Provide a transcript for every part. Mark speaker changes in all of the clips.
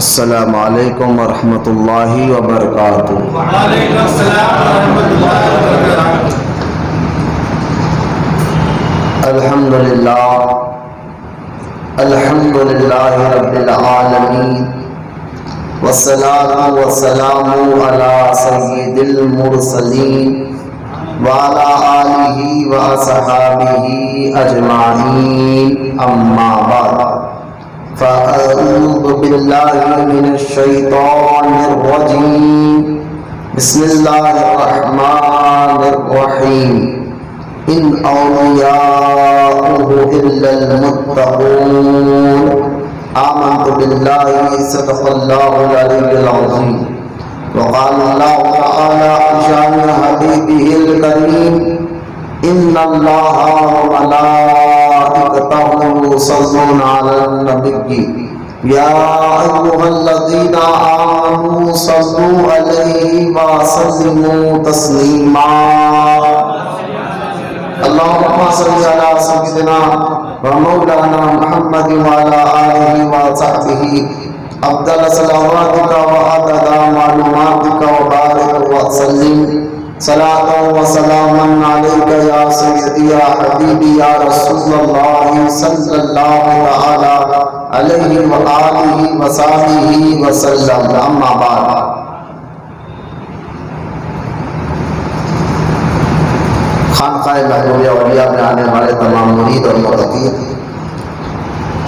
Speaker 1: السلام علیکم ورحمۃ اللہ وبرکاتہ۔
Speaker 2: وعلیکم السلام ورحمۃ اللہ وبرکاتہ۔
Speaker 1: الحمد للہ رب العالمین، والصلاة والسلام علی سید المرسلین وعلی آلہ وصحابہ اجمعین، اما بعد فأعوذ باللہ من الشیطان الرجیم، بسم اللہ الرحمن الرحیم، ان اولیاؤہ الا المتقون، آمنت باللہ صدق اللہ العلی العظیم، وقال اللہ تعالی شان حبیبہ الکریم، ان اللہ وملائکتہ یصلون علی النبی یا ایھا الذین آمنوا صلوا علیہ وسلموا تسلیما۔ اللهم صل على سيدنا ومولانا محمد وعلى آله وصحبه أفضل صلواتك وعدد معلوماتك وبارك وسلم صلاة وسلاما عليك يا سيدي يا حبيبي يا رسول الله صلى الله تعالى عليه وآله وصحبه وسلم، أما بعد۔ خانقاہ محبوب اولیاء میں آنے والے تمام مرید اور متقین،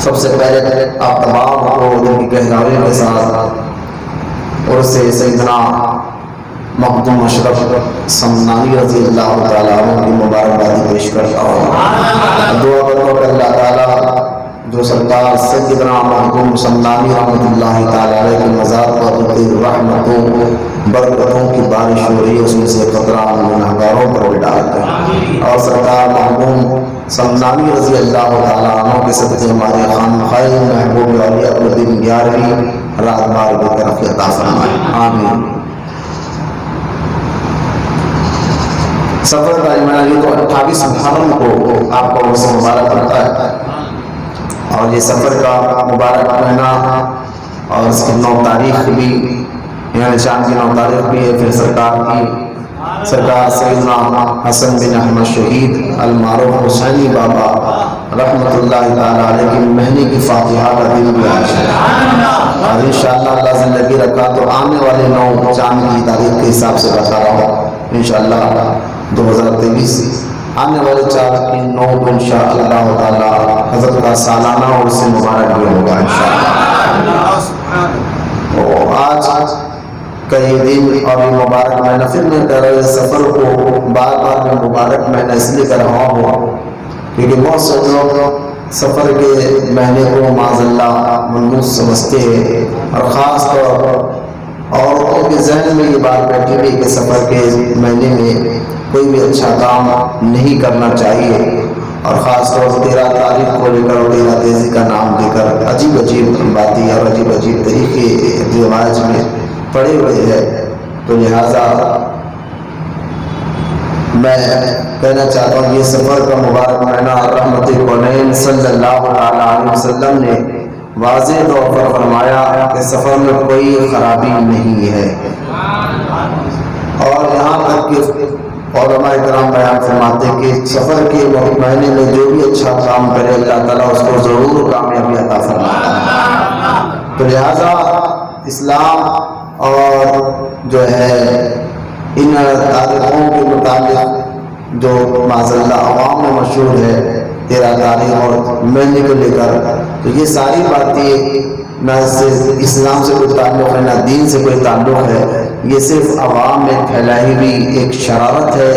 Speaker 1: سب سے پہلے آپ تمام کو دل کی گہرائی کے ساتھ اور سے سیدنا مخدوم اشرف سمنانی رضی اللہ تعالیٰ عنہ کی مبارکبادی پیش کرتا ہوں۔ دعا کرو کہ اللہ تعالیٰ جو سرکار سیدنا مخدوم سمنانی رحمۃ اللہ تعالیٰ علیہ کی مزار پر رحمتوں برکتوں کی بارش ہو رہی ہے، اس میں سے قطرہ گنہگاروں پر بھی ڈالتے ہیں، اور سرکار مخدوم سمنانی رضی اللہ تعالیٰ عنہ کے صدقے ہمارے خانقاہ محبوب اولیاء کو دن 11ویں رات بار کی طرف عطا فرمائے، آمین۔ سفر کا یہ تو 28 محرم کو آپ کو اس مبارک کرتا ہے، اور یہ سفر کا مبارک مہینہ اور اس کی 9 تاریخ بھی، یعنی شان کی 9 تاریخ بھی ہے۔ پھر سرکار سیدنا حسن بن احمد شہید المعروف حسینی بابا رحمۃ اللہ تعالیٰ علیہ کی مہینے کی فاتحہ کا دن بھی آج ہے، اور انشاءاللہ اللہ زندگی رکھا تو آنے والے 9 چاند کی تاریخ کے حساب سے بتا رہا ہوں، انشاءاللہ 2023 آنے والے 4 کی 9 کو انشاءاللہ تعالیٰ حضرت کا سالانہ اور اس سے مبارک بھی ہوگا انشاءاللہ۔ آج کا یہ دن اور یہ مبارک مہینہ، پھر میں کہہ رہا ہوں سفر کو بار بار میں مبارک مہینہ اس لیے کر رہا ہوں کیونکہ بہت سے لوگ سفر کے مہینے کو معاذ اللہ منحوس سمجھتے ہیں، اور خاص طور پر عورتوں کے ذہن میں یہ بات بیٹھی ہوئی کہ سفر کے مہینے میں کوئی بھی اچھا کام نہیں کرنا چاہیے، اور خاص طور سے 13 تاریخ کو لے کر 13 تیزی کا نام دے کر عجیب عجیب باتیں اور عجیب عجیب طریقے رواج میں پڑے ہوئے ہیں۔ تو لہٰذا میں کہنا چاہتا ہوں یہ سفر کا مبارک مہینہ رحمت کونین صلی اللہ علیہ وسلم نے واضح طور پر فرمایا کہ سفر میں کوئی خرابی نہیں ہے، اور یہاں تک کہ علماء کرام بیان فرماتے کہ سفر کے مہینے میں جو بھی اچھا کام کرے اللہ تعالیٰ اس کو ضرور کامیابی عطا فرماتا ہے۔ تو لہٰذا اسلام اور جو ہے ان تاریخوں کے متعلق جو معاذ اللہ عوام میں مشہور ہے 13 تاریخ اور مہینے کو لے کر، تو یہ ساری باتیں نہ اسلام سے کوئی تعلق ہے نہ دین سے کوئی تعلق ہے، یہ صرف عوام میں پھیلائی ہوئی ایک شرارت ہے،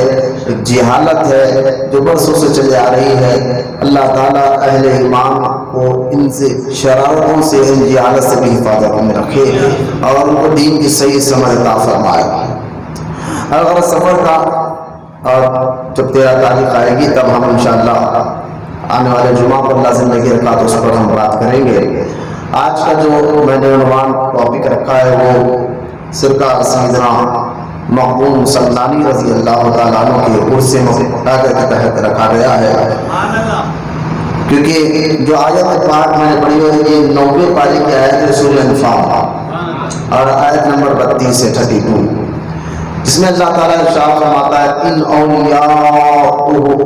Speaker 1: ایک جہالت ہے جو برسوں سے چلے آ رہی ہے۔ اللہ تعالیٰ اہل ایمان کو ان سے شرارتوں سے، ان جہالت سے بھی حفاظت میں رکھے، اور ان کو دین کی صحیح سمجھ عطا فرمائے۔ اگر سفر کا اور جب 13 تاریخ آئے گی تب ہم انشاءاللہ آنے والے جمعہ پر اللہ زندگی رکھا تو اس پر ہم بات کریں گے۔ آج کا جو میں نے عنوان ٹاپک رکھا ہے وہ سرکار سیدنا مخدوم سمنانی رضی اللہ تعالیٰ عنہ کے عرص مبارک کے تحت رکھا گیا ہے۔ کیونکہ جو آیت پاک میں نے پڑھی ہے یہ 90 پارے کی آیت ہے سورہ انفال اور آیت نمبر 32 سے 32، جس میں اللہ تعالیٰ ارشاد فرماتا ہے ان اولیاء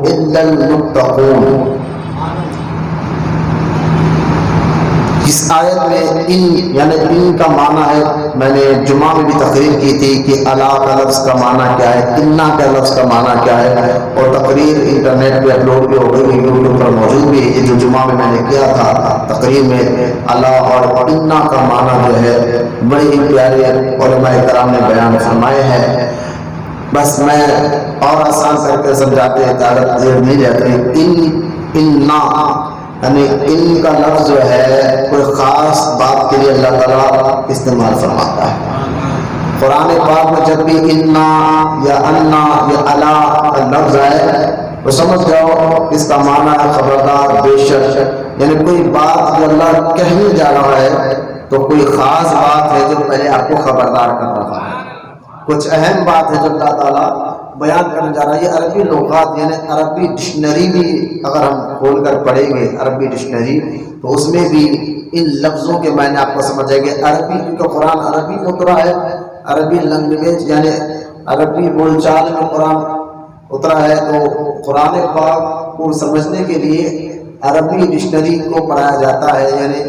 Speaker 1: الا المتقون۔ اس آیت میں ان یعنی ان کا معنی ہے، میں نے جمعہ میں بھی تقریر کی تھی کہ الا کا لفظ کا معنی کیا ہے، انا کا لفظ کا معنی کیا ہے، اور تقریر انٹرنیٹ پہ اپلوڈ بھی ہو گئی، یوٹیوب پر موجود بھی ہے۔ یہ جو جمعہ میں نے کیا تھا تقریر میں الا اور انا کا معنی جو ہے بڑے ہی پیارے علماء کرام نے بیان فرمائے ہیں۔ بس میں اور آسان کر کے سمجھاتے ہیں، طاقت دیر نہیں رہتی۔ انا یعنی ان کا لفظ جو ہے کوئی خاص بات کے لیے اللہ تعالیٰ استعمال فرماتا ہے۔ قرآن پاک میں جب بھی انا یا انا یا الا کا لفظ ہے تو سمجھ جاؤ اس کا معنی ہے خبردار، بے شک، یعنی کوئی بات جو اللہ کہنے جا رہا ہے تو کوئی خاص بات ہے جو پہلے آپ کو خبردار کر رہا ہے، کچھ اہم بات ہے جو اللہ تعالیٰ بیان کرنے جا رہا ہے۔ یہ عربی لغات یعنی عربی ڈکشنری بھی اگر ہم کھول کر پڑھیں گے عربی ڈکشنری تو اس میں بھی ان لفظوں کے معنی آپ کو سمجھ آئے گے۔ عربی کیونکہ قرآن عربی میں اترا ہے، عربی لینگویج یعنی عربی بول چال میں قرآن اترا ہے، تو قرآن پاک کو سمجھنے کے لیے عربی ڈکشنری کو پڑھایا جاتا ہے، یعنی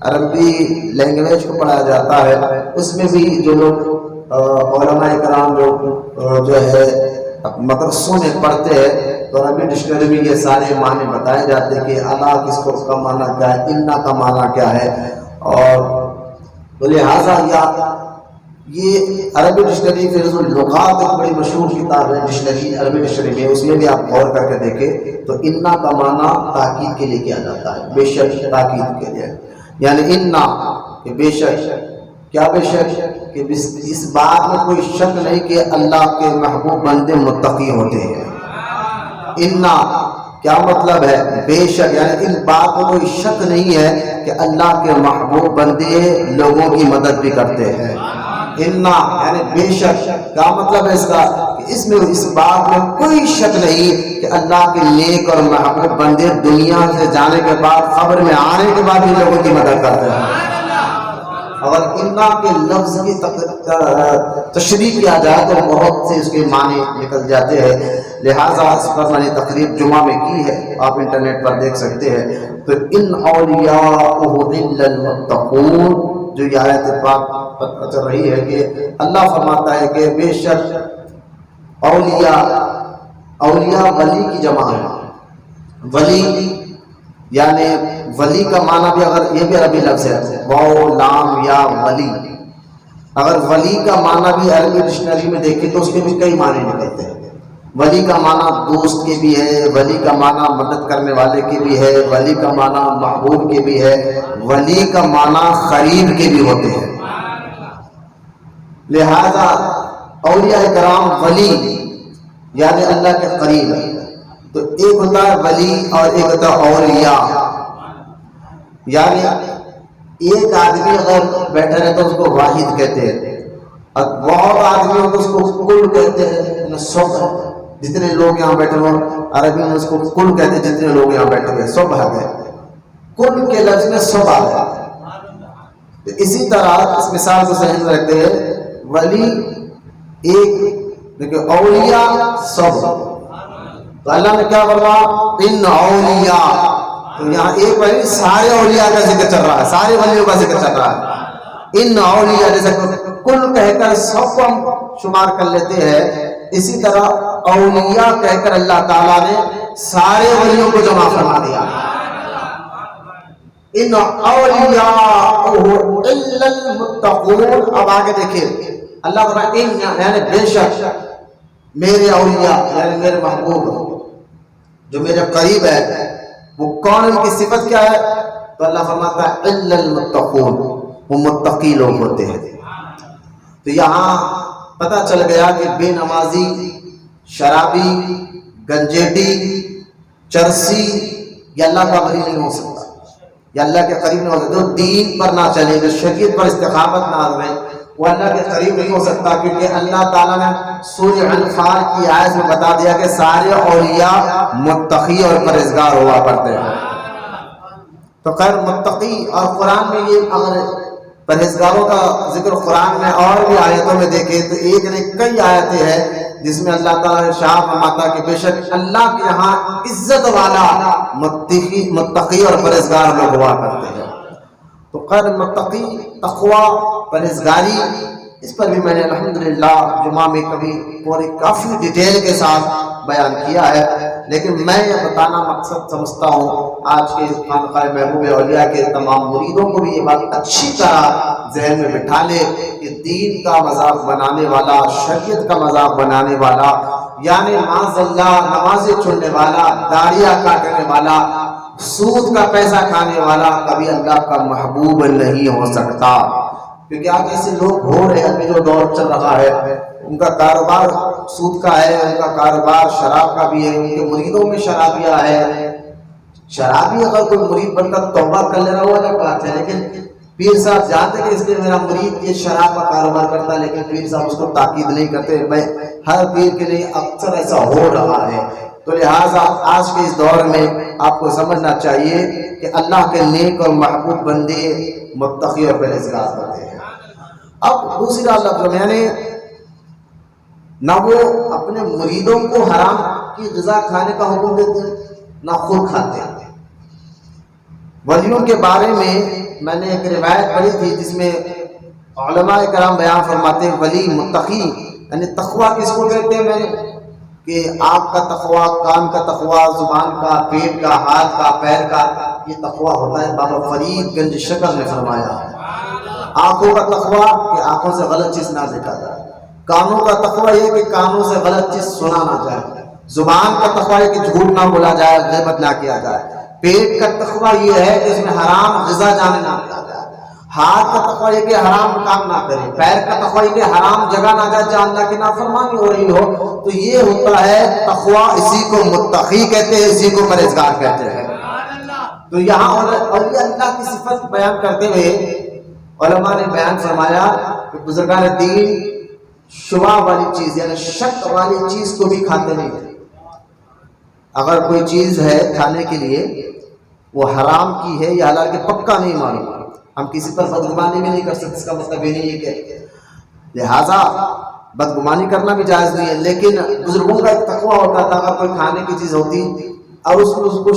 Speaker 1: عربی لینگویج کو پڑھایا جاتا ہے۔ اس میں بھی جو لوگ علماء کرام جو ہے مدرسوں میں پڑھتے ہیں تو عربی ڈکشنری میں یہ سارے معنی بتائے جاتے ہیں کہ الا کس کو اس کا معنی کیا ہے، انا کا معنی کیا ہے، اور لہٰذا یہ عربی ڈکشنری فیض اللغات ایک بڑی مشہور کتاب ہے ڈکشنری، عربی ڈکشنری میں اس میں بھی آپ غور کر کے دیکھیں تو انا کا معنی تاکید کے لیے کیا جاتا ہے، بے شک، تاکید کے لیے، یعنی انا کہ بے شک، کیا بے شک کہ اس بات میں کوئی شک نہیں کہ اللہ کے محبوب بندے متقی ہوتے ہیں۔ انا کیا مطلب ہے، بے شک، یعنی اس بات میں کوئی شک نہیں ہے کہ اللہ کے محبوب بندے لوگوں کی مدد بھی کرتے ہیں۔ انا یعنی بے شک، کیا مطلب ہے اس کا کہ اس بات میں کوئی شک نہیں کہ اللہ کے نیک اور محبوب بندے دنیا سے جانے کے بعد، قبر میں آنے کے بعد بھی لوگوں کی مدد کرتے ہیں۔ اگر انا کے لفظ کی تشریح کیا جائے تو بہت سے اس کے معنی نکل جاتے ہیں، لہٰذا اس پر میں نے تقریر جمعہ میں کی ہے، آپ انٹرنیٹ پر دیکھ سکتے ہیں۔ تو ان اولیاء الا المتقون جو یہ آیت پاک چل رہی ہے کہ اللہ فرماتا ہے کہ بے شک اولیاء ولی کی جمع ہے۔ ولی یعنی ولی کا معنی بھی اگر یہ بھی عربی لفظ ہے، واو لام یا ولی، اگر ولی کا معنی بھی عربی ڈکشنری میں دیکھیں تو اس کے بھی کئی معنی نکلتے ہیں۔ ولی کا معنی دوست کے بھی ہے، ولی کا معنی مدد کرنے والے کے بھی ہے، ولی کا معنی محبوب کے بھی ہے، ولی کا معنی قریب کے بھی ہوتے ہیں۔ لہذا اولیاء کرام ولی یعنی اللہ کے قریب ہے، تو ایک ہوتا ہے ولی اور ایک ہوتا ہے اولیاء، یعنی ایک آدمی اگر بیٹھا رہے تو اس کو واحد کہتے ہیں، اور بہت آدمی ہو تو اس کو کل کہتے ہیں، سب جتنے لوگ یہاں بیٹھے ہو عربی میں اس کو کل کہتے ہیں، جتنے لوگ یہاں بیٹھے ہوئے سب آ گئے، کل کے لفظ میں سب آ گئے۔ اسی طرح اس مثال کو ذہن میں رکھتے ہیں، ولی ایک لیکن اولیاء سب، تو اللہ نے کیا فرمایا ان اولیاء، تو یہاں ایک ولی سارے اولیاء کا ذکر چل رہا ہے، سارے ولیوں کا ذکر چل رہا ہے۔ ان اولیاء جیسے کل کہہ کر سب کو ہم شمار کر لیتے ہیں، اسی طرح اولیاء کہہ کر اللہ تعالیٰ نے سارے ولیوں کو جمع فرما دیا۔ ان اولیاء الا المتقون، اب آگے دیکھیں اللہ فرماتا ہے یعنی بے شک میرے اولیاء یعنی میرے محبوب جو میرے قریب ہے، وہ کون، ان کی صفت کیا ہے، تو اللہ فرماتا ہے الا المتقون، وہ متقی لوگ ہوتے ہیں۔ تو یہاں پتہ چل گیا کہ بے نمازی، شرابی، گنجیٹی، چرسی یہ اللہ کا ولی نہیں ہو سکتا، یا اللہ کے قریب نہیں ہو سکتا۔ جو دین پر نہ چلے، جو شریعت پر استقامت نہ رہے، وہ اللہ کے قریب نہیں ہو سکتا، کیونکہ اللہ تعالیٰ نے سورہ انفال کی آیت میں بتا دیا کہ سارے اولیاء متقی اور پرہیزگار ہوا کرتے ہیں۔ تو خیر متقی، اور قرآن میں یہ اگر پرہیزگاروں کا ذکر قرآن میں اور بھی آیتوں میں دیکھیں تو ایک نے کئی آیتیں ہیں جس میں اللہ تعالیٰ نے شاہ فرماتا کہ بے شک اللہ کے یہاں عزت والا متقی اور پرہیزگار لوگ ہوا کرتے ہیں۔ تو خیر متقی، تقوی، پرہیزگاری، اس پر بھی میں نے الحمدللہ جمعہ میں کبھی پورے کافی ڈیٹیل کے ساتھ بیان کیا ہے، لیکن میں یہ بتانا مقصد سمجھتا ہوں آج کے خانقاہ محبوب اولیاء کے تمام مریدوں کو بھی یہ بات اچھی طرح ذہن میں بٹھا لے کہ دین کا مذاق بنانے والا، شریعت کا مذاق بنانے والا، یعنی معاذ اللہ نمازیں چھوڑنے والا، داڑیاں کاٹنے والا، سود کا پیسہ کھانے والا کبھی اللہ کا محبوب نہیں ہو سکتا۔ کیونکہ آج ایسے لوگ ہو رہے ہیں، ابھی جو دور چل رہا ہے ان کا کاروبار سود کا ہے، ان کا کاروبار شراب کا بھی ہے، ان کے مریدوں میں شرابیاں ہے۔ شرابی اگر کوئی مرید بن کر توبہ کر لے رہا ہو الگ بات ہے، لیکن پیر صاحب جانتے کہ اس لیے میرا مرید یہ شراب کا کاروبار کرتا ہے، لیکن پیر صاحب اس کو تاکید نہیں کرتے۔ میں ہر پیر کے لیے اکثر ایسا ہو رہا ہے، تو لہٰذا آج کے اس دور میں آپ کو سمجھنا چاہیے کہ اللہ کے نیک اور محبوب بندے متقی اور پرہیزگار ہوتے ہیں۔ اب دوسری لفظ یعنی نہ وہ اپنے مریدوں کو حرام کی غذا کھانے کا حکم دیتے ہیں نہ خود کھاتے ہیں۔ ولیوں کے بارے میں نے ایک روایت پڑھی تھی جس میں علماء کرام بیان فرماتے ہیں ولی متقی یعنی تقوی کس کو کہتے ہیں، میں نے کہ آپ کا تقوی، کان کا تقوی، زبان کا، پیٹ کا، ہاتھ کا، پیر کا، یہ تقوی ہوتا ہے۔ بابا فرید گنج شکر نے فرمایا ہے۔ آنکھوں کا تقوی کہ آنکھوں سے غلط چیز نہ دیکھا جائے، کانوں کا تقوی یہ کہ کانوں سے غلط چیز سنا نہ جائے، زبان کا تقوی یہ کہ جھوٹ نہ بولا جائے، غیبت نہ کیا جائے، پیٹ کا تقوی یہ ہے کہ اس میں حرام غذا جانے نہ دیا جائے، ہاتھ کا تقوی یہ کہ حرام کام نہ کرے، پیر کا تقوی یہ کہ حرام جگہ نہ جائے جہاں اللہ کی نافرمانی ہو رہی ہو۔ تو یہ ہوتا ہے تقوی، اسی کو متقی کہتے ہیں، اسی کو پرہیزگار کہتے ہیں۔ تو یہاں اولیاء اللہ کی صفت بیان کرتے ہوئے علماء نے بیان فرمایا کہ بزرگان دین شبہ والی چیز یعنی شک والی چیز کو بھی کھاتے نہیں تھے۔ اگر کوئی چیز ہے کھانے کے لیے وہ حرام کی ہے یا حلال کی پکا نہیں معلوم، ہم کسی پر بدگمانی بھی نہیں کر سکتے، اس کا مطلب یہ نہیں ہے کہ لہٰذا بدگمانی کرنا بھی جائز نہیں ہے، لیکن بزرگوں کا ایک تقویٰ ہوتا تھا اگر کوئی کھانے کی چیز ہوتی اور اس کو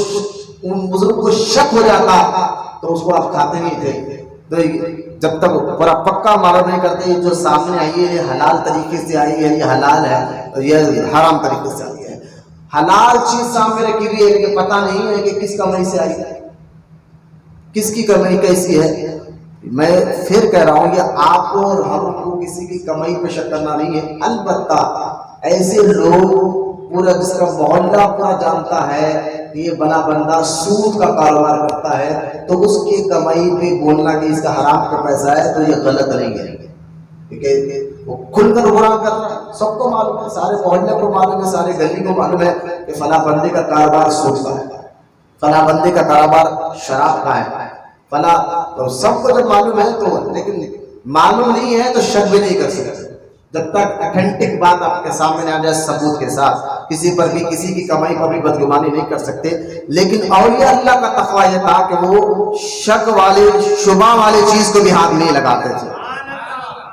Speaker 1: ان بزرگ کو شک ہو جاتا تو اس کو آپ کھاتے نہیں تھے۔ تو جب تک پورا پکا معلوم نہیں کرتے جو سامنے آئی ہے یہ حلال طریقے سے آئی ہے، یہ حلال ہے اور یہ حرام طریقے سے آئی ہے، حلال چیز سامنے رکھی ہوئی ہے کہ پتہ نہیں ہے کہ کس کمائی سے آئی ہے، کس کی کمائی کیسی ہے۔ میں پھر کہہ رہا ہوں یہ آپ کو اور ہم کو کسی کی کمائی پہ شک کرنا نہیں ہے، البتہ ایسے لوگ پورا جس کا محلہ پورا جانتا ہے کہ یہ بنا بندہ سود کا کاروبار کرتا ہے تو اس کی کمائی پہ بولنا کہ اس کا حرام کا پیسہ ہے تو یہ غلط نہیں ہے، کیونکہ وہ کھل کر گناہ کر رہا ہے، سب کو معلوم ہے، سارے محلے کو معلوم ہے، سارے گلی کو معلوم ہے کہ فلاں بندے کا کاروبار سود کا ہے، فلاں بندے کا کاروبار شراب کا ہے، فلاں، تو سب کو جب معلوم ہے تو، لیکن معلوم نہیں ہے تو شک بھی نہیں کر سکتے جب تک اتھینٹک بات آپ کے سامنے آ جائے ثبوت کے ساتھ، کسی پر بھی کسی کی کمائی پر بھی بدگمانی نہیں کر سکتے۔ لیکن اولیاء اللہ کا تقویٰ یہ تھا کہ وہ شک والے شبہ والے چیز کو بھی ہاتھ نہیں لگاتے تھے،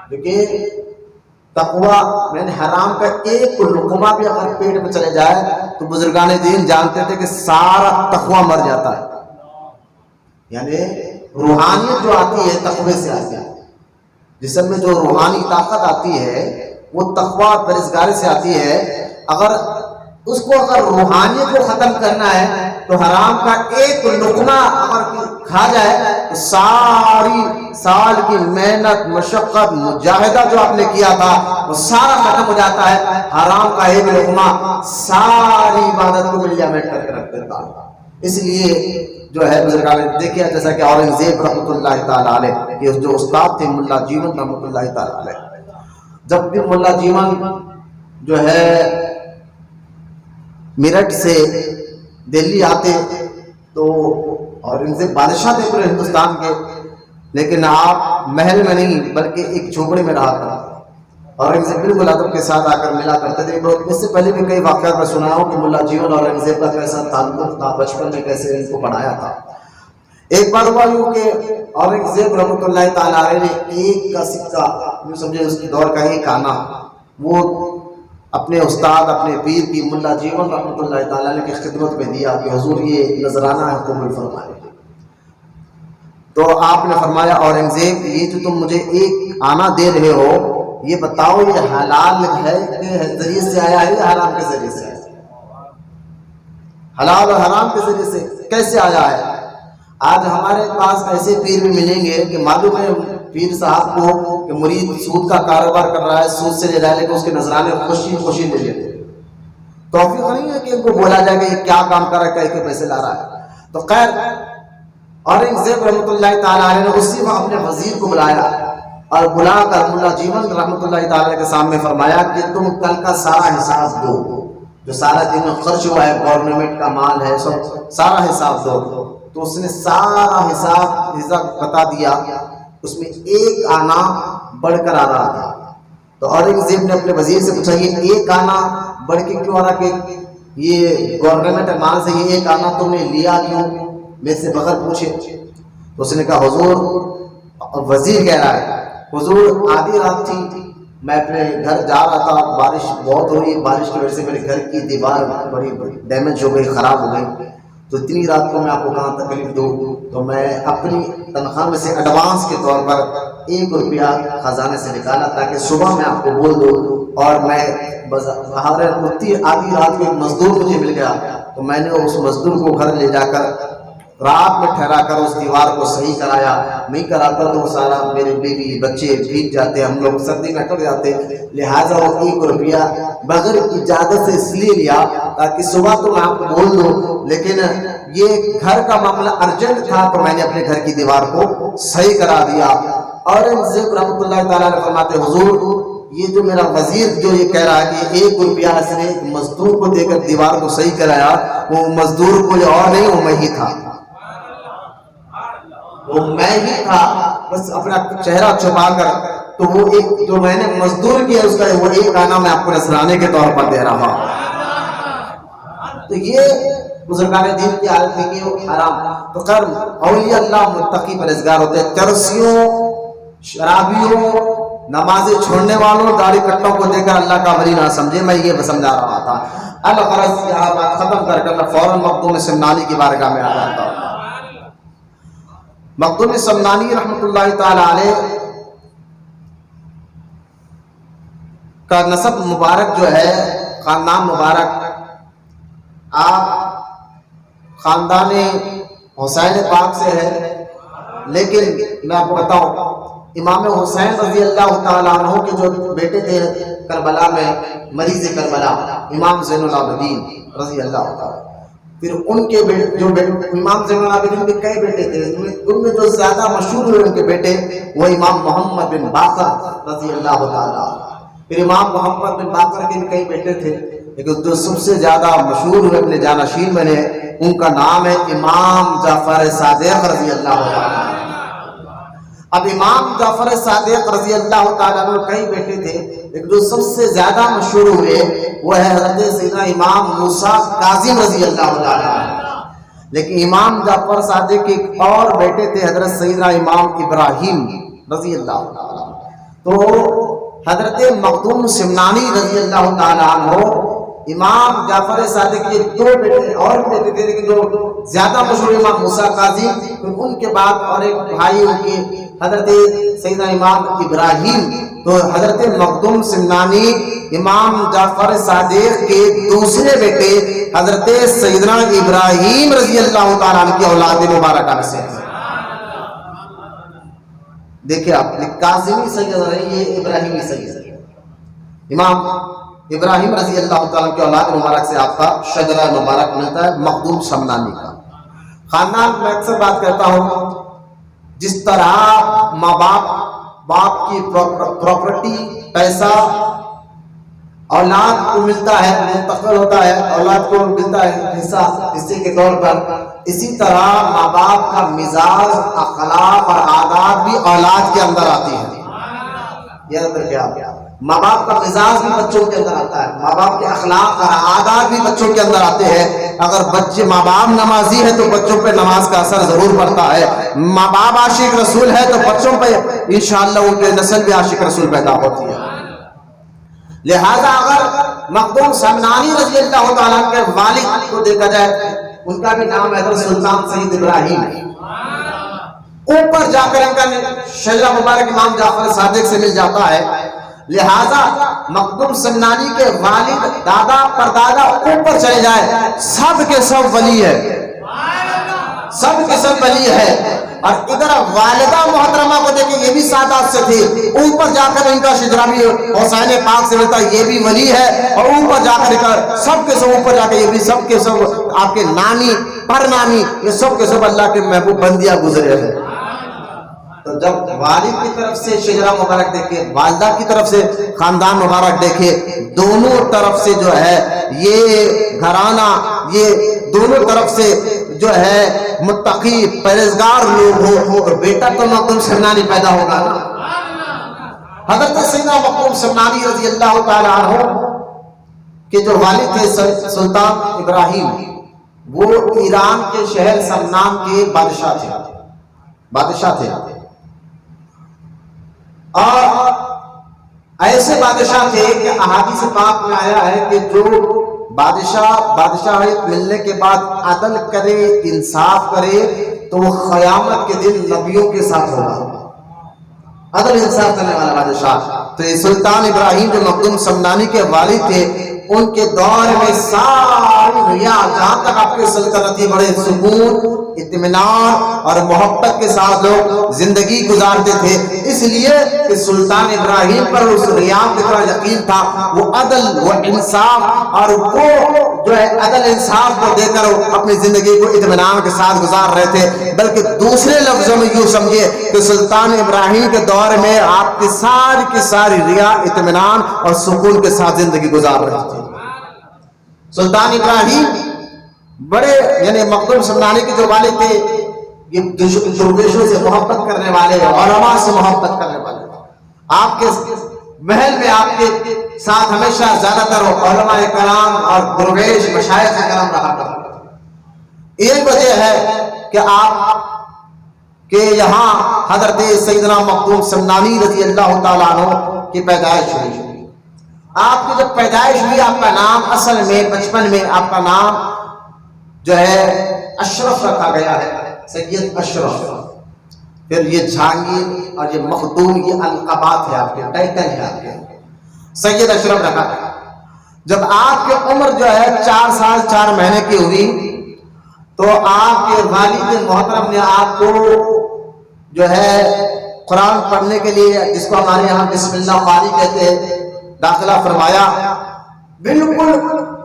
Speaker 1: کیونکہ تقویٰ میں نے حرام کا ایک لقمہ بھی اگر پیٹ میں چلے جائے تو بزرگان دین جانتے تھے کہ سارا تقویٰ مر جاتا ہے، یعنی روحانیت جو آتی ہے تقوی سے آتی ہے، جسم میں جو روحانی طاقت آتی ہے وہ تقویٰ پرہیزگاری سے آتی ہے۔ اگر اس کو اگر روحانیت کو ختم کرنا ہے تو حرام کا ایک لقمہ اگر کھا جائے تو ساری سال کی محنت مشقت مجاہدہ جو آپ نے کیا تھا وہ سارا ختم ہو جاتا ہے، حرام کا ایک لقمہ ساری عبادت کو ملیامٹ کر کے رکھ دیتا ہے۔ اس لیے جو ہے بزرگان نے دیکھا جیسا کہ اورنگزیب رحمۃ اللہ تعالیٰ علیہ کہ جو استاد تھے ملا جیون رحمۃ اللہ تعالیٰ علیہ، جب بھی ملا جیون جو ہے میرٹھ سے دہلی آتے تو اورنگزیب بادشاہ تھے پورے ہندوستان کے، لیکن آپ محل میں نہیں بلکہ ایک جھوپڑی میں رہا تھا، اورنگزیب بالکل ادب کے ساتھ آ کر ملا کرتے تھے۔ اس سے پہلے بھی کئی واقعات میں سنا ہوں کہ ملا جیون اور اورنگزیب کا کیسا تعلق تھا، بچپن میں کیسے ان کو پڑھایا تھا۔ ایک بار ہوا یوں کہ اورنگزیب رحمۃ اللہ تعالیٰ علیہ نے ایک کا سکہ، یوں سمجھے اس کے دور کا ایک آنا، وہ اپنے استاد اپنے پیر کی ملا جیون رحمۃ اللہ تعالیٰ علیہ کی خدمت میں دیا کہ حضور یہ نذرانہ ہے قبول فرمائے۔ تو آپ نے فرمایا اورنگزیب یہ جو تم مجھے ایک آنا دے رہے ہو یہ بتاؤ یہ حلال ہے کے ذریعے سے آیا ہے یا حرام کے ذریعے سے آیا ہے؟ حلال اور حرام کے ذریعے سے کیسے آیا ہے؟ آج ہمارے پاس ایسے پیر بھی ملیں گے کہ معلوم ہے پیر صاحب کو کہ مرید سود کا کاروبار کر رہا ہے، سود سے لے رہا ہے، لیکن اس کے نذرانے خوشی لے لیتے۔ توفیق نہیں ہے کہ ان کو بولا جائے کہ یہ کیا کام کر رہا ہے، کہہ کے پیسے لا رہا ہے۔ تو خیر اورنگزیب رحمۃ اللہ تعالیٰ علیہ نے اسی وقت اپنے وزیر کو بلایا اور بلا کر ملا جیون رحمۃ اللہ تعالیٰ کے سامنے فرمایا کہ تم کل کا سارا حساب دو، جو سارا دن میں خرچ ہوا ہے، گورنمنٹ کا مال ہے، سب سارا حساب دو۔ تو اس نے سارا حساب بتا دیا، اس میں ایک آنا بڑھ کر آ رہا تھا۔ تو اورنگزیب نے اپنے وزیر سے پوچھا یہ ایک آنا بڑھ کے کیوں آ رہا کہ یہ گورنمنٹ مال سے یہ ایک آنا تم نے لیا کیوں میرے سے بغیر پوچھے؟ تو اس نے کہا حضور، وزیر کہہ رہا ہے حضور آدھی رات تھی، میں اپنے گھر جا رہا تھا، بارش بہت ہو رہی، بارش کی وجہ سے میرے گھر کی دیوار بڑی ڈیمیج ہو گئی، خراب ہو گئی، تو اتنی رات کو میں آپ کو کہاں تکلیف دوں، تو میں اپنی تنخواہ میں سے ایڈوانس کے طور پر 1 روپیہ خزانے سے نکالا تاکہ صبح میں آپ کو بول دوں، اور میں باہر اتنی آدھی رات کو ایک مزدور مجھے مل گیا تو میں نے اس مزدور کو گھر لے جا کر رات میں ٹھہرا کر اس دیوار کو صحیح کرایا، نہیں کراتا تو سارا میرے بیوی بچے بھیگ جاتے، ہم لوگ سردی میں کٹ جاتے، لہٰذا وہ 1 روپیہ بغیر اجازت سے اس لیے لیا تاکہ صبح تو میں آپ کو بول دوں، لیکن یہ گھر کا معاملہ ارجنٹ تھا تو میں نے اپنے گھر کی دیوار کو صحیح کرا دیا۔ اورنگزیب رحمۃ اللہ تعالیٰ نے فرماتے حضور یہ جو میرا وزیر جو یہ کہہ رہا ہے کہ 1 روپیہ اس نے ایک مزدور کو دے کر دیوار کو صحیح کرایا، وہ مزدور کوئی اور نہیں، وہ میں ہی تھا، وہ میں ہی تھا، بس اپنا چہرہ چھپا کر۔ تو وہ ایک جو میں نے مزدور کیا اس کا وہ ایک آنا میں آپ کو نذرانے کے طور پر دے رہا۔ تو یہ بزرگان دین کی حالت ہے کہ وہ حرام۔ تو خیر اولیاء اللہ متقی پرہیزگار ہوتے ہیں، چرسیوں، شرابیوں، نمازیں چھوڑنے والوں، داڑھی کٹوں کو دے کر اللہ کا ولی نہ سمجھے، میں یہ سمجھا رہا تھا۔ الغرض یہاں بات ختم کر کے میں فوراً مخدوم سمنانی کی بارگاہ میں آ جاتا ہوں۔ مخدوم سمنانی رحمۃ اللہ تعالی علیہ کا نسب مبارک جو ہے، خاندان مبارک، آپ خاندان حسین پاک سے ہے، لیکن میں آپ کو بتاؤں امام حسین رضی اللہ تعالیٰ عنہ کے جو بیٹے تھے کربلا میں، مریض کربلا امام زین العابدین رضی اللہ تعالیٰ، پھر ان کے جو امام زین العابدین کے کئی بیٹے تھے، ان میں جو زیادہ مشہور ہوئے ان کے بیٹے وہ امام محمد بن باقر رضی اللہ تعالیٰ، پھر امام محمد بن باقر کے کئی بیٹے تھے، لیکن جو سب سے زیادہ مشہور ہوئے اپنے جانشین بنے ان کا نام ہے امام جعفر صادق رضی اللہ تعالیٰ۔ اب امام جعفر صادق رضی اللہ تعالیٰ عنہ کئی بیٹے تھے، لیکن جو سب سے زیادہ مشہور ہوئے وہ ہے حضرت سیدنا امام موسیٰ کاظم رضی اللہ تعالیٰ عنہ۔ لیکن امام جعفر صادق کے ایک اور بیٹے تھے حضرت سیدنا امام ابراہیم رضی اللہ تعالیٰ عنہ۔ تو حضرت مخدوم سمنانی رضی اللہ تعالیٰ عنہ امام جعفر صادق کے 2 بیٹے اور بیٹے تھے، لیکن جو زیادہ مشہور امام موسیٰ کاظم، ان کے بعد اور ایک بھائی ان کے حضرت سیدنا امام ابراہیم۔ تو حضرت مخدوم سمنانی امام جعفر صادق کے دوسرے بیٹے حضرت سیدنا ابراہیم رضی اللہ تعالیٰ عنہ کی اولاد مبارکہ میں سے۔ دیکھیں آپ کاظمی سید ہے، یہ ابراہیمی سید ہے۔ امام ابراہیم رضی اللہ تعالیٰ کی اولاد مبارک سے آپ کا شجرہ مبارک ملتا ہے مخدوم سمنانی کا خاندان۔ میں اکثر بات کرتا ہوں جس طرح ماں باپ کی پراپرٹی، پیسہ اولاد کو ملتا ہے، منتقل ہوتا ہے، اولاد کو ملتا ہے حصے کے طور پر، اسی طرح ماں باپ کا مزاج، اخلاق اور عادات بھی اولاد کے اندر آتی ہے۔ یاد رکھیں آپ، ماں باپ کا مزاج بھی بچوں کے اندر آتا ہے، ماں باپ کے اخلاق اور عادات بھی بچوں کے اندر آتے ہیں۔ اگر بچے ماں باپ نمازی ہے تو بچوں پہ نماز کا اثر ضرور پڑتا ہے، ماں باپ عاشق رسول ہے تو بچوں پہ انشاءاللہ ان کے نسل بھی عاشق رسول پیدا ہوتی ہے۔ لہذا اگر مخدوم سمنانی رضی اللہ تعالیٰ کے والد کو دیکھا جائے، ان کا بھی نام ہے سلطان سید ابراہیم، اوپر جا کر ان کا شجرہ مبارک امام جعفر صادق سے مل جاتا ہے۔ لہذا مخدوم سمنانی کے والد، دادا، پردادا اوپر چلے جائے، سب کے سب ولی ہے، سب کے سب ولی ہے۔ اور ادھر والدہ محترمہ کو دیکھیں، یہ بھی سادات سے تھی، اوپر جا کر ان کا شجرہ بھی حسین پاک سے ملتا ہے، یہ بھی ولی ہے۔ اور اوپر جا کر سب کے سب اوپر جا کے یہ بھی سب کے سب آپ کے نانی پر نانی، یہ سب کے سب اللہ کے محبوب بندیاں گزرے ہیں۔ تو جب والد کی طرف سے شجرہ مبارک دیکھے، والدہ کی طرف سے خاندان مبارک دیکھے، دونوں طرف سے جو ہے یہ گھرانہ، یہ دونوں طرف سے جو ہے متقی پرہیزگار لوگ ہو، اور بیٹا تو مخدوم سمنانی پیدا ہوگا نا۔ حضرت سیدنا مخدوم سمنانی رضی اللہ تعالیٰ عنہ کے جو والد تھے سلطان ابراہیم، وہ ایران کے شہر سمنان کے بادشاہ تھے، اور ایسے بادشاہ تھے کہ احادیث پاک میں آیا ہے کہ جو بادشاہیت ملنے کے بعد عدل کرے، انصاف کرے، تو وہ قیامت کے دن نبیوں کے ساتھ ہوگا، عدل انصاف کرنے والا بادشاہ۔ تو یہ سلطان ابراہیم جو مخدوم سمنانی کے والد تھے، ان کے دور میں ساری دنیا جہاں تک آپ کے سلطنتی بڑے سکون، اطمینان اور محبت کے ساتھ لوگ زندگی گزارتے تھے، اس لیے کہ سلطان ابراہیم پر اس ریاض کی طرح یقین تھا، وہ عدل و انصاف، اور وہ جو ہے عدل انصاف کو دے کر اپنی زندگی کو اطمینان کے ساتھ گزار رہے تھے۔ بلکہ دوسرے لفظوں میں یوں سمجھے کہ سلطان ابراہیم کے دور میں آپ کی ساری ریا، اطمینان اور سکون کے ساتھ زندگی گزار رہے تھے۔ سلطان ابراہیم بڑے، یعنی مخدوم سمنانی کے جو والد تھے، یہ درویشوں سے محبت کرنے والے، علماء سے محبت کرنے والے، آپ کے محل میں آپ کے ساتھ ہمیشہ زیادہ تر علماء کرام اور درویش مشائخ کرام رہا کرتے۔ ایک وجہ ہے کہ آپ کے یہاں حضرت سیدنا مخدوم سمنانی رضی اللہ تعالیٰ عنہ کی پیدائش ہوئی۔ آپ کی جب پیدائش ہوئی، آپ کا نام اصل میں بچپن میں آپ کا نام جو ہے اشرف رکھا گیا ہے، سید اشرف۔ پھر یہ جہانگیر اور یہ مخدوم، یہ القابات ہے، آپ کے ٹائٹل ہے، آپ کے سید اشرف رکھا گیا۔ جب آپ کی عمر جو ہے 4 سال 4 مہینے کی ہوئی، تو آپ کے والد محترم نے آپ کو جو ہے قرآن پڑھنے کے لیے، جس کو ہمارے یہاں بسم اللہ قاری کہتے ہیں، داخلہ فرمایا۔ بالکل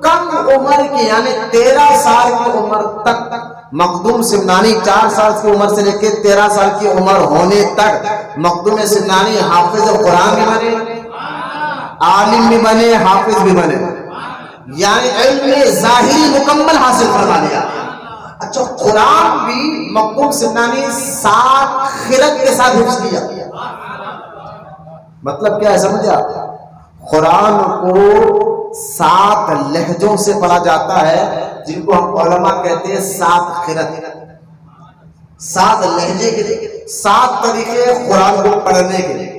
Speaker 1: کم عمر کی، یعنی 13 سال کی عمر تک مخدوم سمنانی، 4 سال کی عمر سے لے کے 13 سال کی عمر ہونے تک مخدوم سمنانی حافظ قرآن بھی بنے، عالم بھی بنے، حافظ بھی بنے، یعنی علم ظاہری مکمل حاصل فرما لیا۔ اچھا، قرآن بھی مخدوم سمنانی 7 خرد کے ساتھ حفظ کیا۔ مطلب کیا ہے سمجھے آپ؟ قرآن کو 7 لہجوں سے پڑھا جاتا ہے، جن کو ہم علماء کہتے ہیں 7 خرد، 7 لہجے کے 7 طریقے قرآن کو پڑھنے کے۔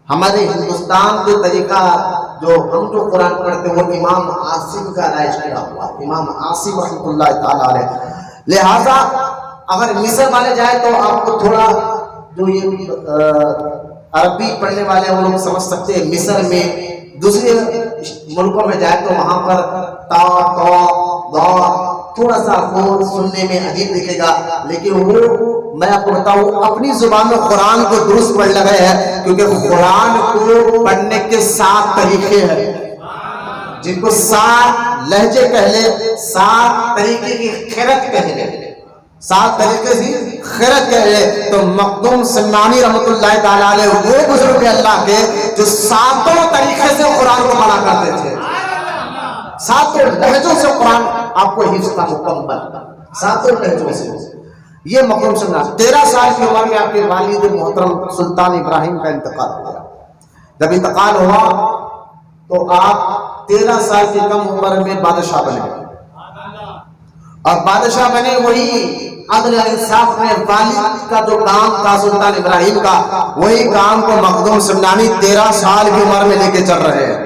Speaker 1: ہمارے ہندوستان کے طریقہ جو ہم جو قرآن پڑھتے ہیں وہ امام عاصم کا رائج کیا ہوا، امام عاصم رحمۃ اللہ تعالیٰ علیہ۔ لہذا اگر مصر والے جائیں تو آپ کو تھوڑا جو یہ عربی پڑھنے والے ہیں وہ لوگ سمجھ سکتے ہیں، مصر میں دوسرے ملکوں میں جائے تو وہاں پر تا تا دا تھوڑا سا آپ کو سننے میں عجیب دکھے گا، لیکن وہ میں آپ کو بتاؤں اپنی زبان میں قرآن کو درست پڑھ لگے ہیں، کیونکہ قرآن کو پڑھنے کے 7 طریقے ہیں، جن کو 7 لہجے کہہ لے، 7 طریقے کی خرد کہہ لے، 7 طریقے سے خیرت کہہ لے۔ تو مخدوم سمنانی رحمۃ اللہ تعالیٰ علیہ وہ بزرگ اللہ کے جو 7 طریقے سے قرآن کو پڑھا کرتے تھے، 7 لہجوں سے قرآن آپ کو حفظ تھا مکمل، 7 لہجوں سے۔ یہ مخدوم سمنانی 13 سال کی عمر میں آپ کے والد محترم سلطان ابراہیم کا انتقال ہو گیا۔ جب انتقال ہوا تو آپ 13 سال کی کم عمر میں بادشاہ بنے، اور بادشاہ بنے وہی عدل انصاف میں والد کا جو کام تھا سلطان ابراہیم کا، وہی کام کو مخدوم سمنانی 13 سال کی عمر میں لے کے چل رہے ہیں،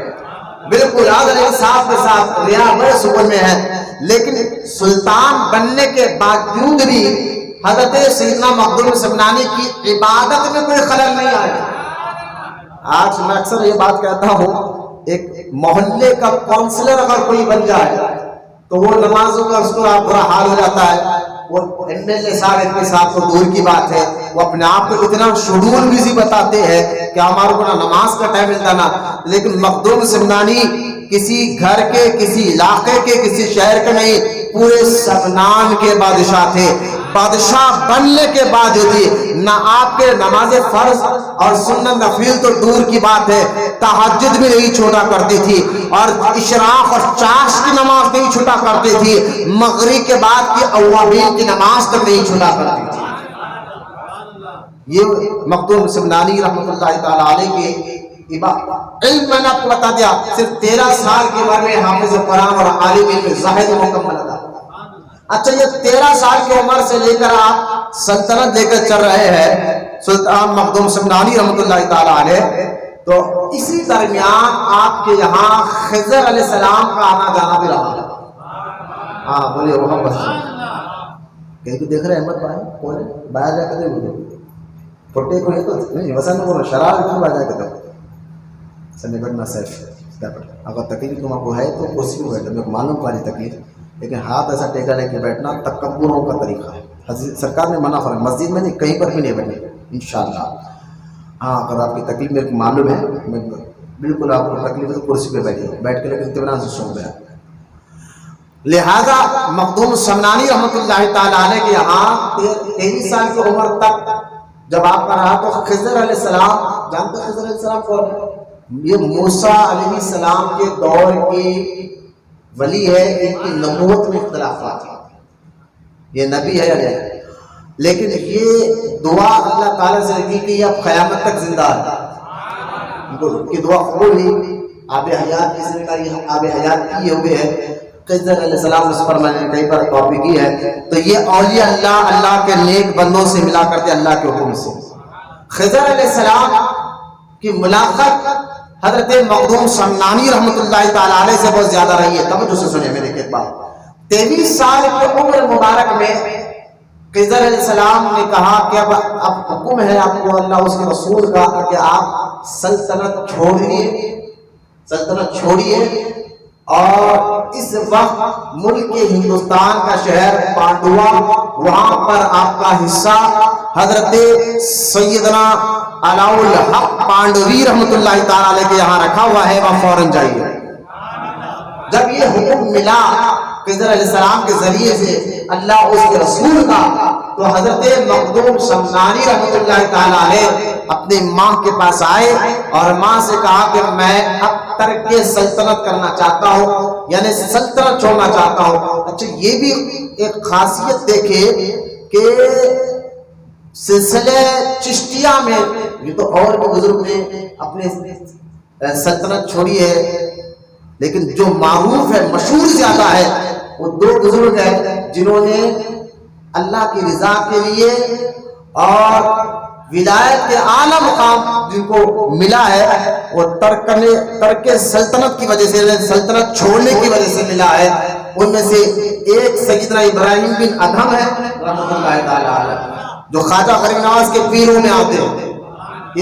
Speaker 1: بالکل عدل انصاف کے ساتھ، ریا بڑے سکون میں ہے۔ لیکن سلطان بننے کے باوجود بھی حضرت سیدنا مخدوم سمنانی کی عبادت میں کوئی خلل نہیں آیا۔ آج میں اکثر یہ بات کہتا ہوں، ایک محلے کا کونسلر اگر کوئی بن جائے تو وہ نمازوں کا اس کو برا حال ہو جاتا ہے، وہ ایم ایل اے صاحب کے ساتھ تو دور کی بات ہے، وہ اپنے آپ کو اتنا شیڈول بزی بتاتے ہیں کہ ہمارے کو نہ نماز کا ٹائم ملتا نہ، لیکن مخدوم سمنانی کسی گھر کے، کسی علاقے کے، کسی شہر کے نہیں، پورے سبنان کے بادشاہ تھے۔ بادشاہ بننے کے بعد بھی نہ آپ کے نماز فرض اور سنت نفل تو دور کی بات ہے، تہجد بھی نہیں چھوٹا کرتی تھی، اور اشراق اور چاش کی نماز نہیں چھوٹا کرتی تھی، مغرب کے بعد کی اوابین کی نماز تک نہیں چھوٹا کرتی تھی۔ یہ مخدوم سمنانی رحمۃ اللہ تعالی علیہ کے علم میں نے آپ کو بتا دیا، صرف 13 سال کی عمر میں حافظ قرآن اور عالم علم زاہد مکمل تھا۔ اچھا، یہ 13 سال کی عمر سے لے کر آپ سلطنت لے کر چل رہے ہیں سلطان مخدوم سمنانی رحمۃ اللہ تعالی علیہ، تو اسی درمیان آپ کے یہاں خضر علیہ السلام کا آنا جانا بھی رہا۔ ہاں بولیے محمد کہیں کو دیکھ رہے احمد بھائی بولے باہر جا کے بولے پھٹے کو یہ تو نہیں وسن کو شراب کیوں باہر جا کے دو سنے بٹنا سیف اگر تکلیف تم کو ہے تو کرسی کو بیٹھے، میں معلوم پاری تکلیف، لیکن ہاتھ ایسا ٹیکا لے کے بیٹھنا تکبروں کا طریقہ ہے، سرکار نے منع فرمایا، مسجد میں نہیں کہیں پر بھی نہیں بیٹھے انشاءاللہ۔ ہاں اگر آپ کی تکلیف میرے کو معلوم ہے، میں بالکل آپ کو تکلیف ہے تو کرسی پہ بیٹھیے، بیٹھ کے لیکن اطمینان سے سو گیا۔ لہذا مخدوم سمنانی رحمۃ اللہ تعالی علیہ کے یہاں 23 سال کی عمر تک جب آپ کا رہا تو خضر علیہ السلام، جانتے ہیں خضر علیہ السلام کون ہے؟ یہ موسیٰ علیہ السلام کے دور کی ولی ہے، ان کی نبوت میں اختلافات ہیں، یہ نبی ہے یا نہیں، لیکن یہ دعا اللہ تعالیٰ سے لگی کہ یہ اب قیامت تک زندہ ہے، ان کی دعا قبول ہوئی۔ آب حیات کسی نے کہا یہ آب حیات کی ہوئے ہے، خضر علیہ السلام اس پر میں نے کئی بار کاپی کی ہے، تو یہ اولیاء اللہ کے نیک بندوں سے ملا کرتے اللہ کے حکم سے۔ خضر علیہ السلام کی ملاقات حضرت مخدوم سمنانی رحمۃ اللہ تعالی علیہ سے بہت زیادہ رہی ہے، توجہ سے سنیں میرے ایک بات۔ 23 سال کی عمر مبارک میں خضر علیہ السلام نے کہا کہ اب حکم ہے آپ کو اللہ اس کے رسول کا کہ آپ سلطنت چھوڑیے، اور اس وقت ملک ہندوستان کا شہر پانڈوا، وہاں پر آپ کا حصہ حضرت سیدنا علاء الحق پانڈوی رحمۃ اللہ تعالی علیہ کے یہاں رکھا ہوا ہے، وہاں فوراً جائیے۔ جب یہ حکم ملا خضر علیہ السلام کے ذریعے سے اللہ اس کے رسول کا، تو حضرت مخدوم سمنانی رحمۃ اللہ تعالی علیہ اپنی ماں کے پاس آئے اور ماں سے کہا کہ میں اب ترک سلطنت کرنا چاہتا ہوں، یعنی سلطنت چھوڑنا چاہتا ہوں۔ اچھا، یہ بھی ایک خاصیت دیکھے کہ سلسلے چشتیہ میں یہ تو اور بھی بزرگ نے اپنے سلطنت چھوڑی ہے، لیکن جو معروف ہے، مشہور زیادہ ہے، وہ 2 بزرگ ہیں جنہوں نے اللہ کی رضا کے لیے اور ولایت کے اعلیٰ مقام جن کو ملا ہے وہ ترک سلطنت کی وجہ سے، سلطنت چھوڑنے کی وجہ سے ملا ہے۔ ان میں سے ایک سیدنا ابراہیم بن ادھم ہے رحمۃ اللہ تعالی علیہ، جو خواجہ غریب نواز کے پیروں میں آتے ہیں،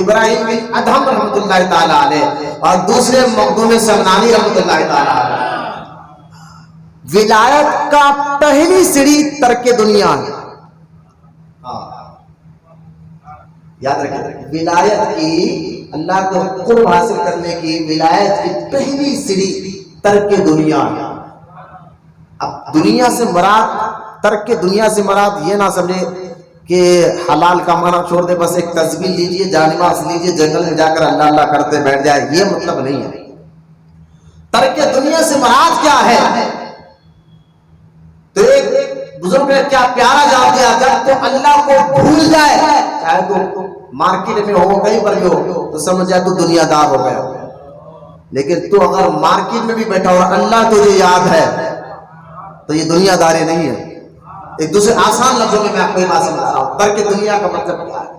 Speaker 1: ابراہیم بن ادھم رحمۃ اللہ تعالی علیہ، اور دوسرے مخدوم سمنانی رحمۃ اللہ تعالی علیہ۔ ولایت کا پہلی سیڑھی ترک دنیا ہے، یاد رکھیں، ولایت کی، اللہ کو قرب حاصل کرنے کی ولایت کی پہلی سیڑھی ترک دنیا ہے۔ اب دنیا سے مراد، ترک دنیا سے مراد یہ نہ سمجھے کہ حلال کمانا چھوڑ دے، بس ایک تسبیح لیجئے، جانماز لیجئے، جنگل میں جا کر اللہ اللہ کرتے بیٹھ جائے، یہ مطلب نہیں ہے۔ ترک دنیا سے مراد کیا ہے؟ تو ایک بزرگ نے کیا پیارا جواب دیا، جب تو اللہ کو بھول جائے چاہے تو مارکیٹ میں ہو کہیں پر بھی ہو تو سمجھ جائے تو دنیا دار ہو گیا. لیکن تو اگر مارکیٹ میں بھی بیٹھا اور اللہ تجھے یاد ہے تو یہ دنیا داری نہیں ہے. ایک دوسرے آسان لفظوں میں آپ کو یہ بات سمجھا رہا ہوں ترک دنیا کا مطلب کیا ہے.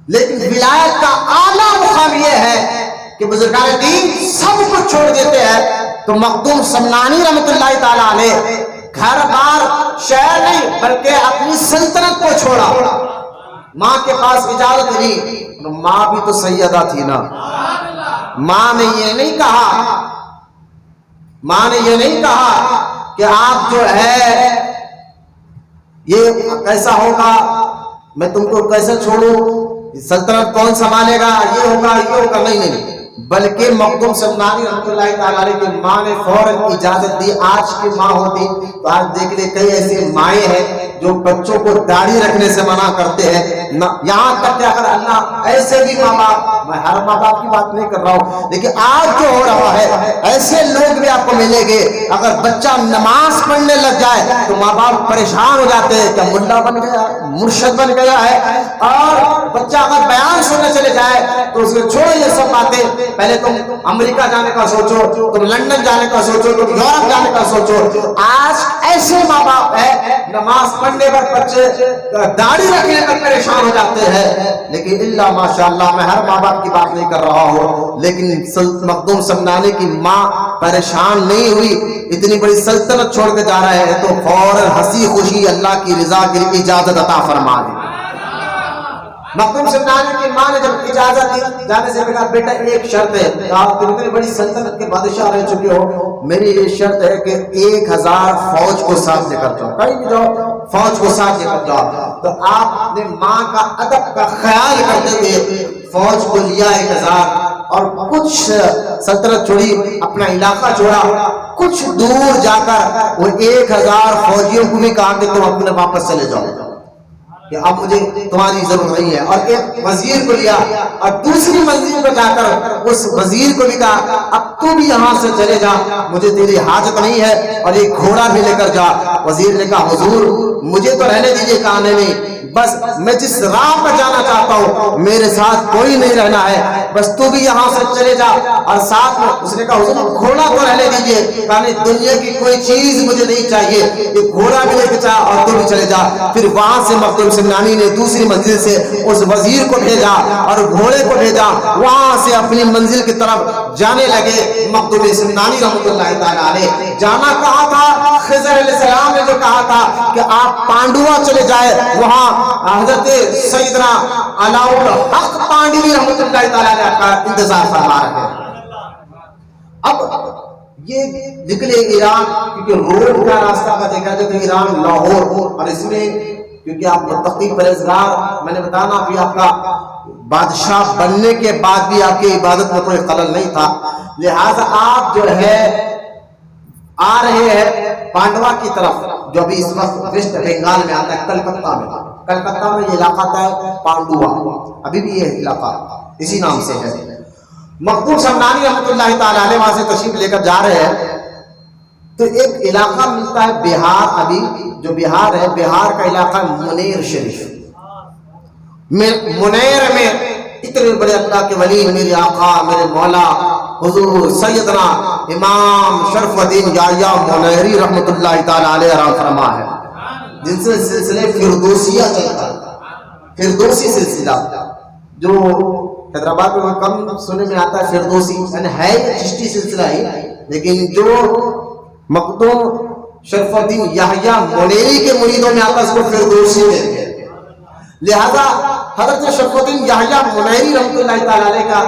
Speaker 1: لیکن ولایت کا اعلیٰ مقام یہ ہے کہ بزرگان دین سب کچھ چھوڑ دیتے ہیں. تو مخدوم سمنانی رحمۃ اللہ تعالیٰ علیہ گھر بار شہر نہیں بلکہ اپنی سلطنت کو چھوڑا. ماں کے پاس اجازت نہیں، ماں بھی تو سیدہ تھی نا. ماں نے یہ نہیں کہا کہ آپ جو ہے یہ کیسا ہوگا، میں تم کو کیسے چھوڑوں، سلطنت کون سنبھالے گا، یہ ہوگا نہیں. بلکہ مخدوم سمنانی رحمۃ اللہ تعالیٰ علیہ کی ماں نے فوراً اجازت دی. آج کی ماں ہوتی تو آج دیکھ لے کئی ایسے مائیں ہیں جو بچوں کو داڑھی رکھنے سے منع کرتے ہیں. یہاں تک کہ اگر اللہ ایسے بھی ماں باپ، میں ہر ماں باپ کی بات نہیں کر رہا ہوں، لیکن آج جو ہو رہا ہے ایسے لوگ بھی آپ کو ملیں گے. اگر بچہ نماز پڑھنے لگ جائے تو ماں باپ پریشان ہو جاتے ہیں کہ ملا بن گیا ہے، مرشد بن گیا ہے. اور بچہ اگر بیان سننے چلے جائے تو اس کو چھوڑو یہ سب باتیں. پہلے تم امریکہ جانے کا سوچو، تم لندن جانے کا سوچو، تم یورپ جانے کا سوچو. آج ایسے ماں باپ ہے نماز پڑھنے پر بچے داڑھی رکھنے پر پریشان ہو جاتے ہیں. لیکن اللہ ماشاءاللہ میں ہر ماں باپ کی بات نہیں کر رہا ہوں، لیکن مخدوم سمنانی کی ماں پریشان نہیں ہوئی. اتنی بڑی سلطنت چھوڑ کے جا رہے ہیں تو فوراً ہنسی خوشی اللہ کی رضا کے لیے اجازت عطا فرما دی. مخدوم سمنانی کی ماں نے جب اجازت دی جانے سے کہا بیٹا ایک شرط ہے، آپ اتنی بڑی سلطنت کے بادشاہ رہ چکے ہو، میری یہ شرط ہے کہ 1000 فوج کو ساتھ لے کر جاؤ، کہیں بھی جاؤ فوج کو ساتھ لے کر جاؤ. تو آپ نے ماں کا ادب کا خیال کرتے ہوئے فوج کو لیا 1000 اور کچھ سلطنت چھوڑی، اپنا علاقہ چھوڑا. کچھ دور جا کر وہ 1000 فوجیوں کو بھی کہا کہ تم اپنے واپس چلے جاؤ کہ اب مجھے تمہاری ضرورت نہیں ہے. اور ایک وزیر کو لیا اور دوسری منزل پہ جا کر اس وزیر کو بھی کہا اب تو بھی یہاں سے چلے جا، مجھے تیری حاجت نہیں ہے، اور ایک گھوڑا بھی لے کر جا. وزیر نے کہا حضور مجھے تو رہنے دیجیے کہانے نہیں، بس میں جس راہ پر جانا چاہتا ہوں میرے ساتھ کوئی نہیں رہنا ہے، بس تو بھی یہاں سے چلے جا. اور ساتھ میں اس نے کہا حضور گھوڑا تو رہنے دیجیے، کہنے دنیا کی کوئی چیز مجھے نہیں چاہیے، ایک گھوڑا بھی لے کے جا اور تو بھی چلے جا. پھر وہاں سے مخدوم سمنانی نے دوسری منزل سے اس وزیر کو بھیجا اور گھوڑے کو بھیجا، وہاں سے اپنی منزل کی طرف جانے لگے. مخدوم سمنانی رحمۃ اللہ تعالیٰ علیہ جانا کہا تھا، خضر علیہ السلام نے جو کہا تھا کہ آپ پانڈوا چلے جائے، وہاں حضرت سیدنا علاء الحق پانڈوی رحمۃ اللہ تعالیٰ علیہ کا انتظار فرما رہے ہیں. اب یہ نکلے ایران، کیونکہ روڈ کا راستہ کا دیکھا جائے تو ایران لاہور، اور اس میں کیونکہ آپ متقی پرہیزگار، میں نے بتانا ابھی آپ کا بادشاہ بننے کے بعد بھی آپ کی عبادت میں کوئی خلل نہیں تھا، لہذا آپ جو ہے آ رہے ہیں پانڈوا کی طرف، جو ابھی اس وقت ویسٹ بنگال میں آتا ہے، کلکتہ میں یہ علاقہ تھا پانڈوا، ابھی بھی یہ علاقہ اسی نام سے ہے. مخدوم سمنانی رحمۃ اللہ تعالیٰ علیہ وہاں سے تشریف لے کر جا رہے ہیں تو ایک علاقہ ملتا ہے بہار. ابھی جو بہار ہے، بہار کا علاقہ منیر شریف. منیر میں اتنے بڑے اللہ کے ولی میرے آقا میرے مولا حضور سیدنا امام شرف الدین یحییٰ منیری رحمۃ اللہ تعالیٰ علیہ رحم فرما ہے، جن سے سلسلے فردوسیہ چلتا ہے. فردوسی سلسلہ جو حیدرآباد میں کم سننے میں آتا ہے، فردوسی یعنی ہے چشتی سلسلہ ہی، لیکن جو مخدوم شرف الدین یحییٰ منیری کے مریدوں میں آتا ہے اس کو فردوسی کہتے ہیں. لہذا حضرت شرف الدین یحییٰ منیری رحمۃ اللہ تعالیٰ علیہ کا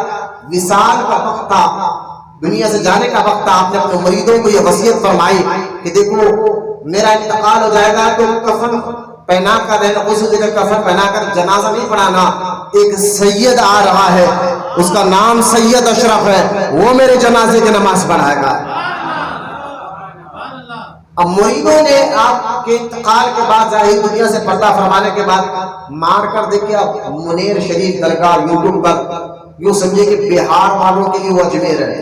Speaker 1: وصال کا وقت تھا، دنیا سے جانے کا وقت تھا. آپ نے اپنے مریدوں کو یہ وصیت فرمائی کہ دیکھو میرا انتقال ہو جائے گا تو کفن پہنا کر رہنا، غسل دے کر کفن پہنا کر جنازہ نہیں پڑھانا. ایک سید آ رہا ہے، اس کا نام سید اشرف ہے، وہ میرے جنازے کی نماز پڑھائے گا. اب مریدوں نے آپ کے انتقال کے بعد ظاہر دنیا سے پردہ فرمانے کے بعد مار کر دیکھے اب منیر شریف درگاہ یوٹیوب پر، یوں سمجھے کہ بہار والوں کے لیے وہ اجمیر ہے.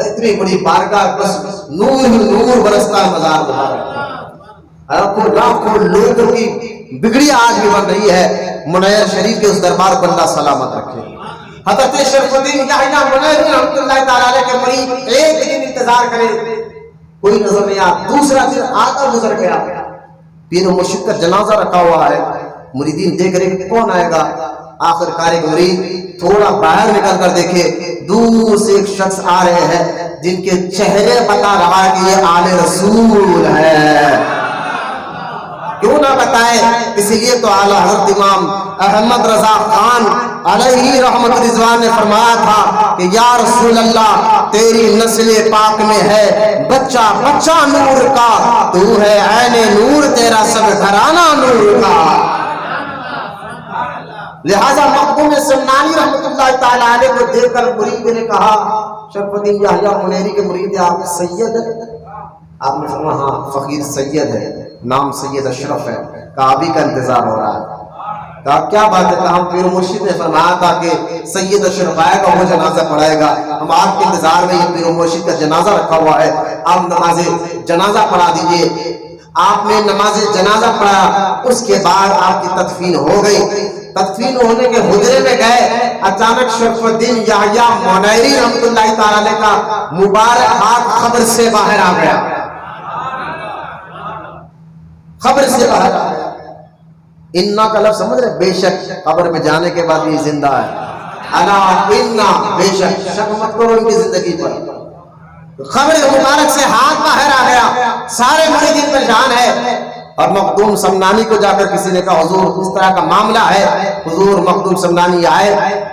Speaker 1: اتنی بڑی بارگاہ، بس نور ہی نور برستا ہے مزار مبارک. لاکھوں لوگوں کی بگڑی آج بھی بن رہی ہے. منیر شریف کے اس دربار کو اللہ سلامت رکھے۔ حضرت شرف الدین یحییٰ منیری رحمۃ اللہ تعالیٰ علیہ کے مرید ایک دن انتظار کرے، کوئی نظر نہیں آیا، دوسرا دن آتا گزر گیا، پیر و مرشد کا جنازہ رکھا ہوا ہے، مریدین دیکھ رہے کہ کون آئے گا، آخر کار ایک مرید تھوڑا باہر نکل کر دیکھے، دور سے ایک شخص آ رہے ہیں جن کے چہرے بتا رہا ہے کہ یہ آل رسول ہے۔ کیوں نہ بتائے؟ اسی لیے تو اعلیٰ حضرت امام احمد رضا خان علیہ رحمت رضوان نے فرمایا تھا کہ یا رسول اللہ تیری نسل پاک میں ہے بچہ بچہ نور کا، تو ہے عین نور، تیرا سب گھرانہ نور کا۔ لہذا مخدوم سمنانی رحمت اللہ تعالیٰ علیہ کو دیکھ کر مرید نے کہا، شرف الدین یحییٰ منیری کے مرید آپ سید ہیں؟ آپ نے فرمایا ہاں فقیر سید ہے، نام سید اشرف ہے۔ کہا ابھی کا انتظار ہو رہا ہے۔ کہا کیا بات ہے؟ کہا ہم پیر مرشد نے فرمایا تھا کہ سید اشرف آئے گا، وہ جنازہ پڑھائے گا، ہم آپ کے انتظار میں، یہ پیر مرشد کا جنازہ رکھا ہوا ہے، آپ نماز جنازہ پڑھا دیجئے۔ آپ نے نماز جنازہ پڑھا، اس کے بعد آپ کی تدفین ہو گئی۔ تدفین ہونے کے حجرے میں گئے، اچانک شرف الدین یحییٰ منیری رحمۃ اللہ تعالیٰ علیہ کا مبارک ہاتھ قبر سے باہر آ گیا، قبر سے باہر آ گیا۔ انا کا لفظ سمجھ رہے؟ بے شک، قبر میں جانے کے بعد یہ زندہ ہے۔ انا انا، بے شک، شک مت کرو ان کی زندگی پر۔ قبر مبارک سے ہاتھ باہر آ گیا، سارے مریدین پریشان ہے، اور مخدوم سمنانی کو جا کر کسی نے کہا حضور اس طرح کا معاملہ ہے۔ حضور مخدوم سمنانی آئے،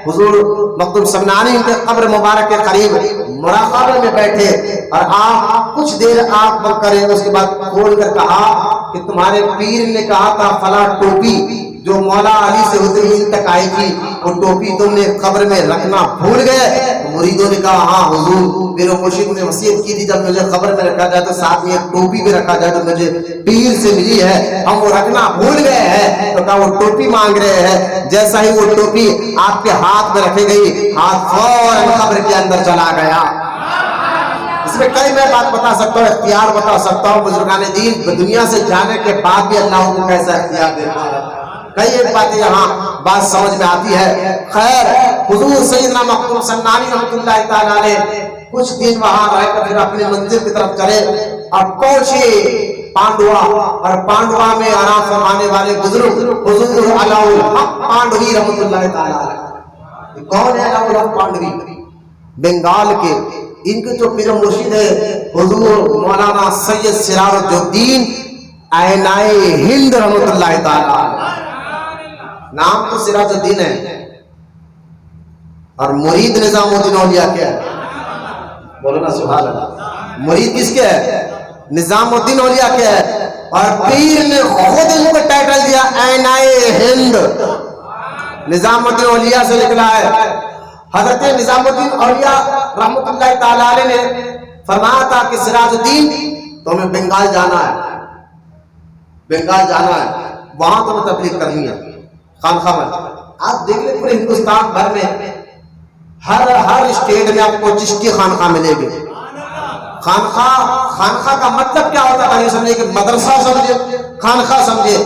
Speaker 1: حضور مخدوم سمنانی ان کے قبر مبارک کے قریب مراقبے میں بیٹھے، اور آپ کچھ دیر آپ بند کرے، اس کے بعد کھول کر کہا کہ تمہارے پیر نے کہا تھا فلاں ٹوپی جو مولا علی سے ہوتے ہی تک آئی تھی، وہ ٹوپی تم نے قبر میں رکھنا بھول گئے؟ مریدوں نے کہا ہاں حضور، پیر و مرشد نے وصیت کی تھی جب مجھے قبر میں رکھا جائے تو ساتھ میں ایک ٹوپی بھی رکھا جائے، تو مجھے پیر سے ملی ہے، ہم وہ رکھنا بھول گئے ہیں۔ تو کہا وہ ٹوپی مانگ رہے ہیں۔ جیسا ہی وہ ٹوپی آپ کے ہاتھ میں رکھی گئی، ہاتھ فوراً قبر کے اندر چلا گیا۔ اس میں کئی میں بات بتا سکتا ہوں، اختیار بتا سکتا ہوں، بزرگان دین دنیا سے جانے کے بعد بھی اللہ کو کیسا اختیار دیتا ہے۔ کئی ایک باتیں یہاں بات سمجھ میں آتی ہے۔ خیر، حضور سیدنا مخدوم سمنانی رحمۃ اللہ تعالیٰ علیہ کچھ دن وہاں رہ کر پھر اپنے منزل کی طرف چلے اور پہنچے پانڈوا، اور پانڈوا میں آرام فرمانے والے بزرگ حضور علاء الحق پانڈوی رحمۃ اللہ تعالیٰ علیہ۔ کون ہے علاء الحق پانڈوی؟ بنگال کے۔ ان کے جو پیر مرشد ہے حضور مولانا سید سراج الدین عینائے ہند رحمۃ اللہ تعالیٰ علیہ۔ نام تو سراج الدین ہے، اور مرید نظام الدین اولیاء کیا ہے؟ بولو نا سبحان اللہ۔ مرید کس کے ہے؟ نظام الدین اولیاء کے ہے، اور پیر نے خود ان کو ٹائٹل دیا عینائے ہند، نظام الدین اولیاء سے نکلا ہے۔ حضرت نظام الدین اولیاء رحمۃ اللہ تعالیٰ علیہ نے فرمایا تھا کہ سراج الدین تمہیں بنگال جانا ہے، بنگال جانا ہے، وہاں تمہیں تبلیغ کرنی ہے خانخواہ میں۔ آپ دیکھ لیں پورے ہندوستان بھر میں ہر اسٹیٹ میں آپ کو چشتی خانخواہ ملے گی۔ خانخواہ کا مطلب کیا ہوتا ہے؟ سمجھے کہ مدرسہ سمجھے، خانخواہ سمجھے،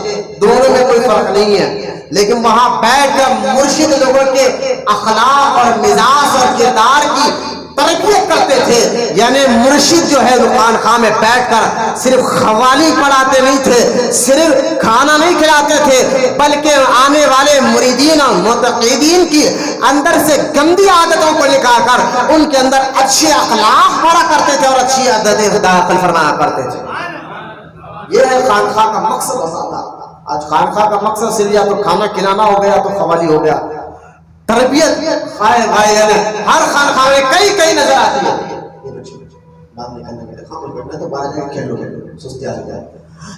Speaker 1: دونوں میں کوئی فرق نہیں ہے، لیکن وہاں بیٹھ کر مرشد لوگوں کے اخلاق اور مزاج اور کردار کی تربیت کرتے تھے۔ یعنی مرشد جو ہے خانخواہ میں بیٹھ کر صرف قوالی پڑھاتے نہیں تھے، صرف کھانا نہیں کھلاتے تھے، بلکہ آنے والے مریدین اور متقیدین کی اندر سے گندی عادتوں کو نکال کر ان کے اندر اچھے اخلاق پڑا کرتے تھے اور اچھی عادتیں داخل فرمایا کرتے تھے۔ یہ ہے خانخواہ کا مقصد ہوتا تھا۔ آج خانخواہ کا مقصد صرف یا تو کھانا کھلانا ہو گیا تو قوالی ہو گیا، تربیت ہر خانخواہ میں کئی نظر آتی ہے۔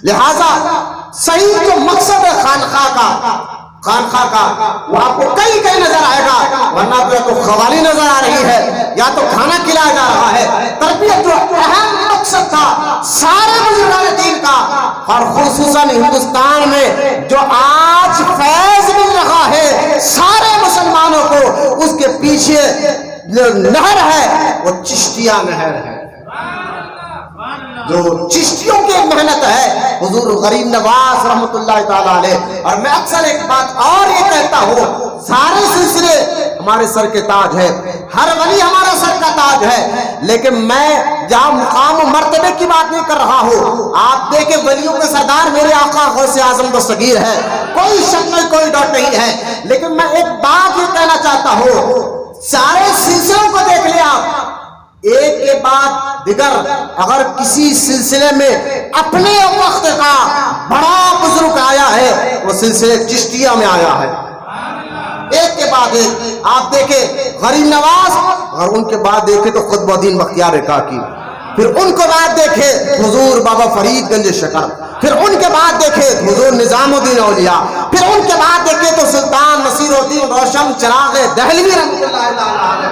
Speaker 1: لہذا صحیح جو مقصد ہے خانخواہ کا وہ آپ کو کئی نظر آئے گا، ورنہ تو یا تو قوالی نظر آ رہی ہے یا تو کھانا کھلایا جا رہا ہے۔ تربیت جو اہم مقصد تھا سارے بزرگان دین کا، اور خصوصاً ہندوستان میں جو آج فیض مل رہا ہے سارے مسلمانوں کو، اس کے پیچھے جو نہر ہے وہ چشتیہ نہر ہے۔
Speaker 3: جو چشتیوں کی محنت ہے حضور غریب نواز رحمۃ اللہ تعالیٰ علیہ. اور میں اکثر ایک بات اور یہ کہتا ہوں، سارے سلسلے ہمارے سر کے تاج ہے، ہر ولی ہمارا سر کا تاج ہے، لیکن میں جہاں مقام و مرتبے کی بات نہیں کر رہا ہوں. آپ دیکھیں ولیوں کے سردار میرے آقا غوث اعظم دستگیر ہے، کوئی شک نہیں، کوئی ڈاؤٹ نہیں ہے. لیکن میں ایک بات یہ کہنا چاہتا ہوں، سارے سلسلوں کو دیکھ لیں آپ، ایک کے بعد دیگر. اگر کسی سلسلے میں اپنے وقت کا بڑا بزرگ آیا ہے وہ سلسلے چشتیہ میں آیا ہے، ایک کے بعد ایک. آپ دیکھیں غریب نواز، اور ان کے بعد دیکھیں تو قطب الدین بختیار رکاکی، پھر ان کے بعد دیکھیں حضور بابا فرید گنج شکر، پھر ان کے بعد دیکھیں حضور نظام الدین اولیاء، پھر ان کے بعد دیکھیں تو سلطان نصیر الدین روشن چراغ دہلوی رحمۃ اللہ تعالیٰ علیہ،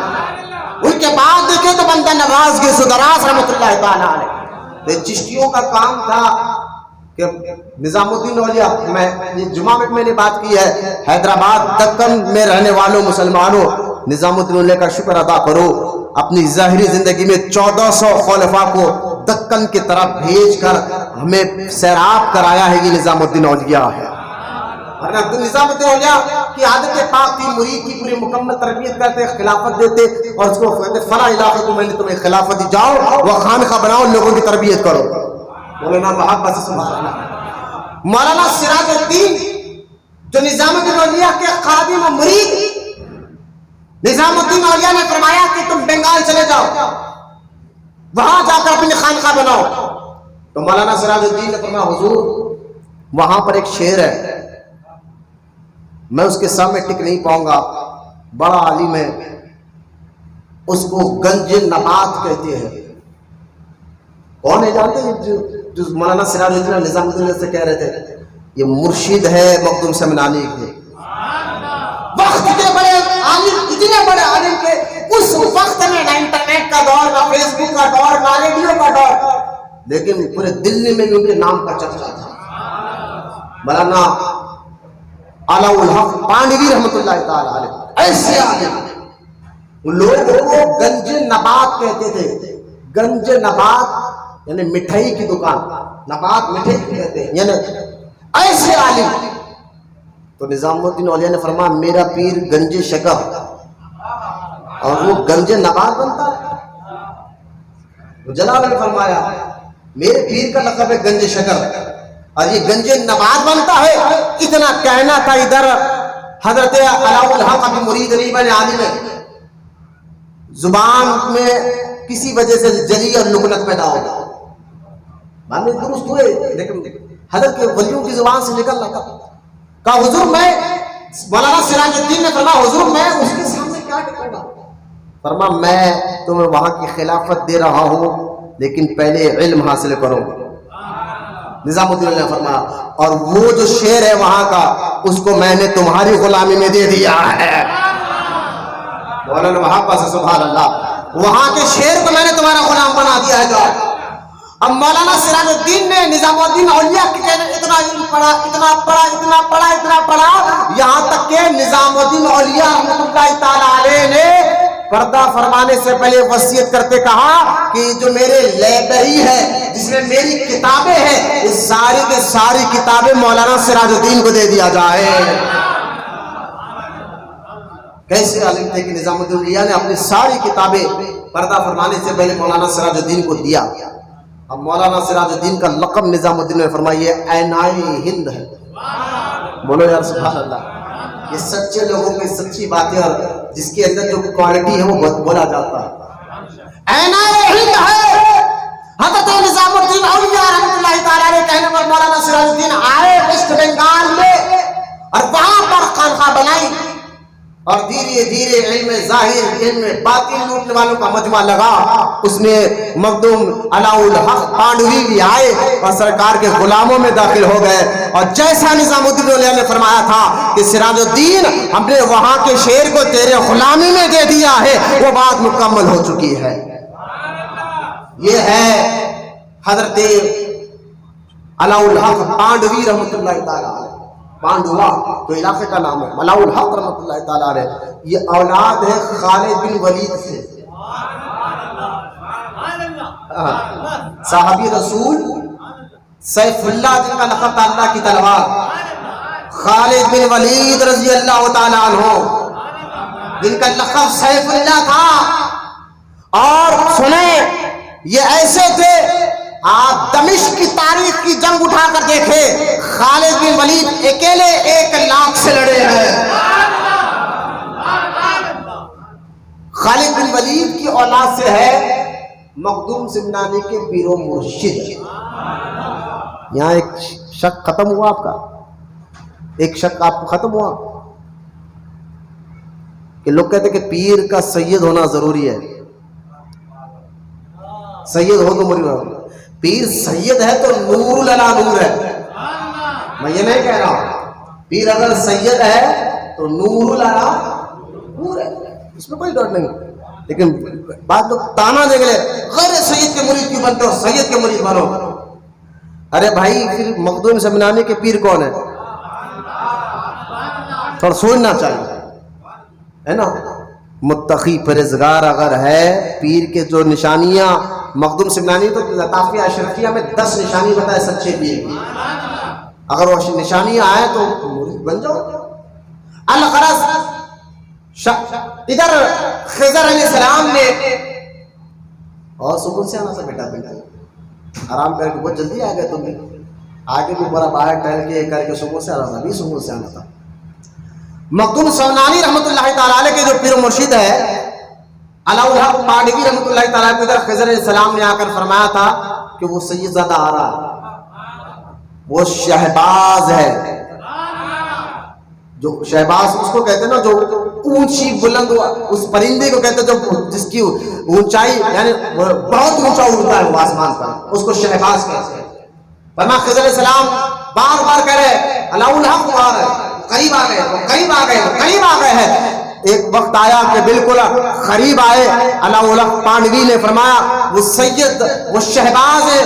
Speaker 3: ان کے بعد دیکھیں تو بندہ نواز کے سدراس رحمۃ اللہ تعالیٰ علیہ. چشتیوں کا کام تھا کہ نظام الدین اولیاء، میں جمعہ میں نے بات کی ہے، حیدرآباد دکن میں رہنے والوں مسلمانوں نظام الدین اولیاء کا شکر ادا کرو. اپنی ظاہری زندگی میں 1400 خلفاء کو دکن کی طرف بھیج کر ہمیں سیراب کرایا ہے، یہ نظام الدین اولیاء ہے. نظام الدین اولیاء کی عادت پاک تھی، مرید کی پوری مکمل تربیت کرتے، خلافت دیتے، اور اس کو فلاں علاقے کو میں نے تمہیں خلافت دی، جاؤ وہ خانقاہ بناؤ، لوگوں کی تربیت کرو. مولانا محبت سے سبحان اللہ. مولانا سراج الدین جو نظام الدین اولیاء کے خادم و مرید، نظام الدین اولیاء نے فرمایا کہ تم بنگال چلے جاؤ، وہاں جا کر اپنی خانقاہ بناؤ. تو مولانا سراج الدین نے فرمایا حضور وہاں پر ایک شعر ہے، میں اس کے سامنے ٹک نہیں پاؤں گا، بڑا عالم ہے، اس کو گنج نبات کہتے ہیں. کون ہے جانتے ہیں؟ جو مولانا سراج الدین نظام الدین سے کہہ رہے تھے یہ مرشد ہے مخدوم سمنانی کے. وقت کے بڑے عالم، اتنے بڑے عالم کے اس وقت میں نہ انٹرنیٹ کا دور، نہ فیس بک کا دور، نہ ریڈیو کا دور، لیکن پورے دلی میں ان کے نام کا چرچا تھا. مولانا علاء الحق پانڈوی رحمۃ اللہ تعالیٰ علیہ، ایسے عالم ان لوگوں کو گنج نبات کہتے تھے. گنج نبات یعنی مٹھائی کی دکان، نبات مٹھائی کی کہتے ہیں، یعنی ایسے عالم. تو نظام الدین اولیاء نے فرمایا میرا پیر گنج شکر، اور وہ گنج نبات بنتا ہے. جلال نے فرمایا میرے پیر کا لقب ہے گنج شکر، اور یہ گنج نبات بنتا ہے. اتنا کہنا تھا. ادھر حضرت علاء الحق ابھی مرید نہیں بنے، عالم ہے، زبان میں کسی وجہ سے جلی اور لکنت پیدا ہو گئی، بعد میں درست ہوئے، لیکن حضرت کے ولیوں کی زبان سے نکل رہا تھا. کہا حضور میں، مولانا سراج الدین نے فرمایا حضور میں اس کے سامنے کیا کروں گا؟ فرمایا میں تمہیں وہاں کی خلافت دے رہا ہوں، لیکن پہلے علم حاصل کرو. نظام الدین نے فرمایا اور وہ جو شعر ہے وہاں کا اس کو میں نے تمہاری غلامی میں دے دیا ہے. مولانا محبت سے سبحان اللہ، وہاں کے شعر کو میں نے تمہارا غلام بنا دیا ہے. جاؤ. اب مولانا سراج الدین نے نظام الدین اولیاء کے کہنے اتنا علم پڑھا، اتنا پڑھا، اتنا پڑھا، اتنا پڑھا، یہاں تک کہ نظام الدین اولیاء رحمۃ اللہ تعالیٰ علیہ نے پردہ فرمانے سے پہلے وصیت کرتے کہا کہ جو میرے لائبریری ہے جس میں میری کتابیں ہیں، یہ ساری کے ساری کتابیں مولانا سراج الدین کو دے دیا جائے. کیسے عالم تھے کہ نظام الدین اولیاء نے اپنی ساری کتابیں پردہ فرمانے سے پہلے مولانا سراج الدین کو دیا. اب مولانا سراج الدین کا لقب نظام الدین نے فرمایا یہ عینائے ہند ہے. بولو یار سبحان اللہ. یہ سچے لوگوں کی سچی باتیں اور جس کے اندر جو کوالٹی ہے وہ بولا جاتا ہے. عینائے ہند ہے. حضرت نظام الدین اولیاء رحمۃ اللہ تعالیٰ علیہ کہنے پر مولانا سراج الدین آئے ویسٹ بنگال میں اور وہاں پر خانقاہ بنائی، اور دھیرے دھیرے علم ظاہر علم باطن لوٹنے والوں کا مجمع لگا. اس میں مخدوم علاء الحق پانڈوی بھی آئے اور سرکار کے غلاموں میں داخل ہو گئے. اور جیسا نظام الدین اولیاء نے فرمایا تھا کہ سراج الدین ہم نے وہاں کے شعر کو تیرے غلامی میں دے دیا ہے، وہ بات مکمل ہو چکی ہے. یہ ہے حضرت علاء الحق پانڈوی رحمۃ اللہ تعالیٰ علیہ. پانڈوا تو علاقے کا نام ہے. علاء الحق رحمۃ اللہ تعالیٰ علیہ یہ اولاد ہے خالد بن ولید سے. صحابی رسول سیف اللہ جن کا لقب تھا اللہ کی تلوار، خالد بن ولید رضی اللہ تعالیٰ عنہ جن کا لقب سیف اللہ تھا۔ اور سنیں یہ ایسے تھے، آپ دمشق کی تاریخ کی جنگ اٹھا کر دیکھیں، خالد بن ولید اکیلے 1,00,000 سے لڑے ہیں۔ خالد بن ولید کی اولاد سے ہے مخدوم سمنانی کے پیر و مرشد۔ یہاں ایک شک ختم ہوا آپ کا، ایک شک آپ کو ختم ہوا کہ لوگ کہتے ہیں کہ پیر کا سید ہونا ضروری ہے، سید ہو تو مری ہو۔ پیر سید ہے تو نور علی نور ہے، میں یہ نہیں کہہ رہا ہوں، پیر اگر سید ہے تو نور علی نور ہے، اس میں کوئی ڈاؤٹ نہیں۔ لیکن بعض لوگ تانا دے گئے غیر سید کے مرید کیوں بنتے ہو، سید کے مرید بنو۔ ارے بھائی پھر مخدوم سمنانی کے پیر کون ہے؟ تھوڑا سوچنا چاہیے، ہے نا۔ متقی پرہیزگار اگر ہے، پیر کے جو نشانیاں مخدوم سمنانی تو لطافیہ اشرفیہ میں 10 نشانی بتائے سچے پیر کی، اگر وہ نشانیاں آئے تو مرید بن جاؤ۔ الغرض ادھر خضر علیہ السلام نے، اور سکون سے آنا تھا بیٹا، آرام کر کے بہت جلدی آ گئے تم بھی، آگے بھی بڑا باہر ٹہل کے کر کے سکون سے آنا تھا، بھی سکون سے آنا تھا۔ مخدوم سمنانی رحمۃ اللہ تعالیٰ علیہ کے جو پیر و مرشد ہے علاء الحق مانڈوی رحمۃ اللہ تعالیٰ کو ادھر خضر علیہ السلام نے آ کر فرمایا تھا کہ وہ سید زادہ آ رہا ہے، وہ شہباز ہے۔ جو شہباز اس کو کہتے ہیں نا جو اونچی بلند، اس پرندے کو کہتے ہیں جو جس کی اونچائی یعنی بہت اونچا اڑتا ہے وہ آسمان پر، اس کو شہباز کہتے ہیں۔ فرمایا خضر علیہ السلام بار بار کہہ رہے علاء الحق آ رہے، قریب آ گئے، وہ قریب آ گئے، وہ قریب آ گئے ہیں۔ ایک وقت آیا کہ بالکل قریب آئے، علاء الحق پانڈوی نے فرمایا وہ سید، وہ شہباز ہے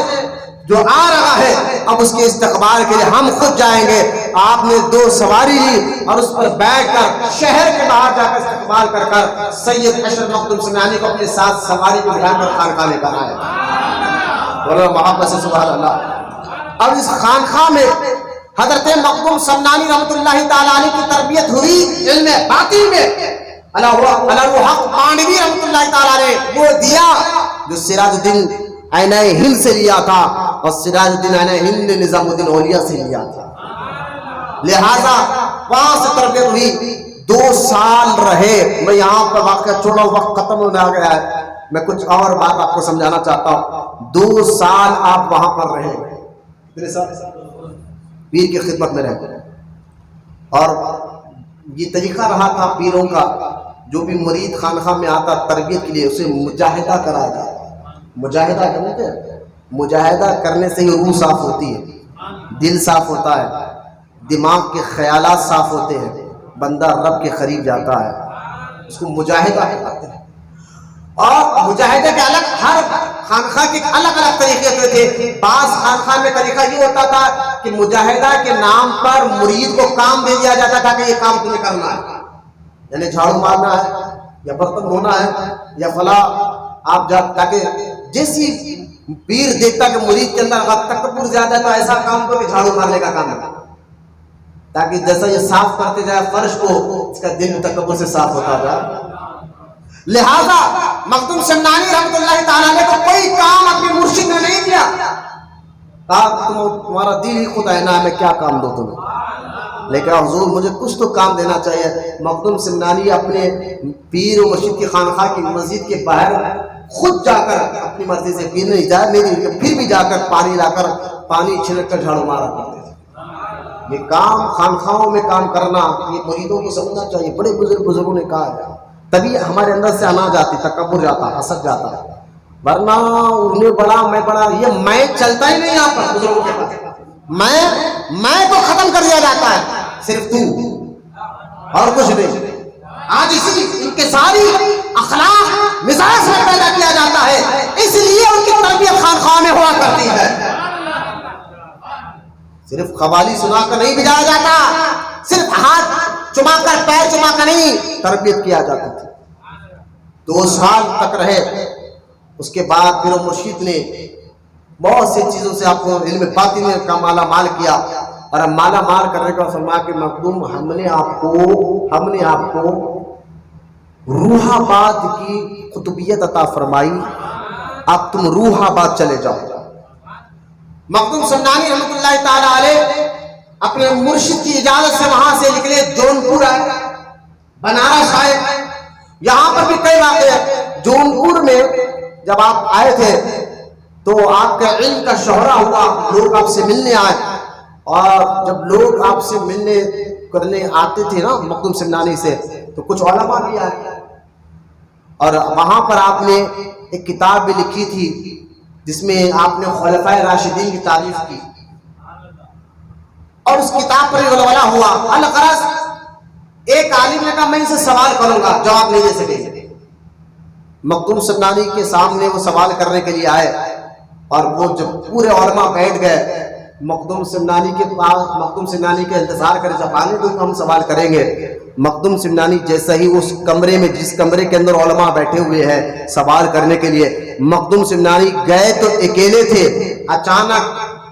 Speaker 3: جو آ رہا ہے، اب اس کے استقبال کے لیے ہم خود جائیں گے۔ آپ نے 2 سواری لی اور اس پر بیٹھ کر شہر کے باہر جا کر استقبال کر سید اشرف مخدوم سمنانی کو اپنے ساتھ سواری پہ بٹھا کر خانقاہ لے کر آئے۔ بولو محبت سے سبحان اللہ۔ اب اس خانقاہ میں حضرت مخدوم سمنانی رحمۃ اللہ تعالیٰ علیہ کی تربیت ہوئی علم باطن میں۔ علاء الحق مانڈوی رحمۃ اللہ تعالیٰ نے وہ دیا جو سراج الدین عین ہند سے لیا تھا، اور سراج الدین عین ہند نے نظام الدین اولیاء سے لیا تھا، لہذا وہاں سے تربیت ہوئی۔ 2 سال رہے، میں یہاں پر واقعہ چھوڑا، وقت ختم ہونے آ گیا ہے، میں کچھ اور بات آپ کو سمجھانا چاہتا ہوں۔ 2 سال آپ وہاں پر رہے، پیر کی خدمت میں رہے، اور یہ طریقہ رہا تھا پیروں کا، جو بھی مرید خانقاہ میں آتا تربیت کے لیے اسے مجاہدہ کرایا جاتا۔ مجاہدہ کرنے کے، مجاہدہ کرنے سے ہی روح صاف ہوتی ہے، دل صاف ہوتا ہے، دماغ کے خیالات صاف ہوتے ہیں، بندہ رب کے قریب جاتا ہے، اس کو مجاہدہ کہتے ہیں۔ اور مجاہدہ کے الگ، ہر خانقاہ کے الگ الگ طریقے ہوتے تھے۔ بعض خانقاہ میں طریقہ یہ ہوتا تھا کہ مجاہدہ کے نام پر مرید کو کام دے دیا جاتا تھا کہ یہ کام تمہیں کرنا ہے، یعنی جھاڑو مارنا ہے یا برتن دھونا ہے یا فلاں آپ جا، تاکہ جیسی پیر دیکھتا کہ مرید کے اندر تکبر زیادہ ہے تو ایسا کام کو کہ جھاڑو مارنے کا کام ہے، تاکہ جیسا یہ صاف کرتے جائے فرش کو، اس کا دل تکبر سے صاف ہوتا جائے۔ لہذا مخدوم سمنانی رحمۃ اللہ تعالیٰ علیہ کو کوئی کام اپنے مرشد نے نہیں دیا، کہا تمہارا دل ہی خود ہے نا، میں کیا کام دوں تمہیں، لیکن حضور مجھے کچھ تو کام دینا چاہیے۔ مخدوم سمنانی اپنے پیر و مرشد کی خانقاہ کی مسجد کے باہر خود جا کر اپنی مرضی سے، پیر نہیں جائے میری، پھر بھی جا کر پانی لا کر پانی چھڑک کر جھاڑو مارا کرتے تھے۔ یہ کام خانقاہوں میں کام کرنا یہ مریدوں کو سمجھنا چاہیے، بڑے بزرگوں نے کہا ہے، تبھی ہمارے اندر سے انا جاتی، تکبر جاتا، حسد جاتا ہے، ورنہ انہیں بڑا میں بڑا، یہ میں چلتا ہی نہیں یہاں پر بزرگوں کے پاس، میں کو ختم کر دیا جاتا ہے، صرف تو اور کچھ نہیں۔ آج اسی ان کے ساری اخلاق مزاج میں پیدا کیا جاتا ہے، اس لیے ان کی تربیت خانقاہ میں ہوا کرتی ہے۔ صرف قوالی سنا کر نہیں بجایا جاتا، صرف ہاتھ چما کر پیر چما کر نہیں، تربیت کیا جاتا تھی۔ 2 سال تک رہے، اس کے بعد پھر مرشد نے بہت سی چیزوں سے آپ کو علم باطن کا مالا مال کیا، اور اب مالا مال کرنے کا فرمایا کہ مخدوم ہم نے آپ کو روح آباد کی قطبیت عطا فرمائی، اب تم روح آباد چلے جاؤ۔ مخدوم سمنانی رحمۃ اللہ تعالی علیہ اپنے مرشد کی اجازت سے وہاں سے نکلے، جونپور آئے، بنارس آئے، یہاں پر بھی کئی واقعے ہیں۔ جونپور میں جب آپ آئے تھے تو آپ کے علم کا شہرہ ہوا، لوگ آپ سے ملنے آئے، اور جب لوگ آپ سے ملنے کرنے آتے تھے نا مخدوم سمنانی سے، تو کچھ علماء بھی آئے، اور وہاں پر آپ نے ایک کتاب بھی لکھی تھی جس میں آپ نے خلفائے راشدین کی تعریف کی، اور اس کتاب پر غلغلہ ہوا۔ الغرض ایک عالم نے کہا میں ان سے سوال کروں گا، جواب نہیں دے سکے۔ مخدوم سمنانی کے سامنے وہ سوال کرنے کے لیے آئے، اور وہ جب پورے علماء بیٹھ گئے، مخدوم سمنانی کے انتظار کرے جب آنے تو ہم سوال کریں گے۔ مخدوم سمنانی جیسا ہی اس کمرے میں، جس کمرے کے اندر علماء بیٹھے ہوئے ہیں سوال کرنے کے لیے، مخدوم سمنانی گئے تو اکیلے تھے، اچانک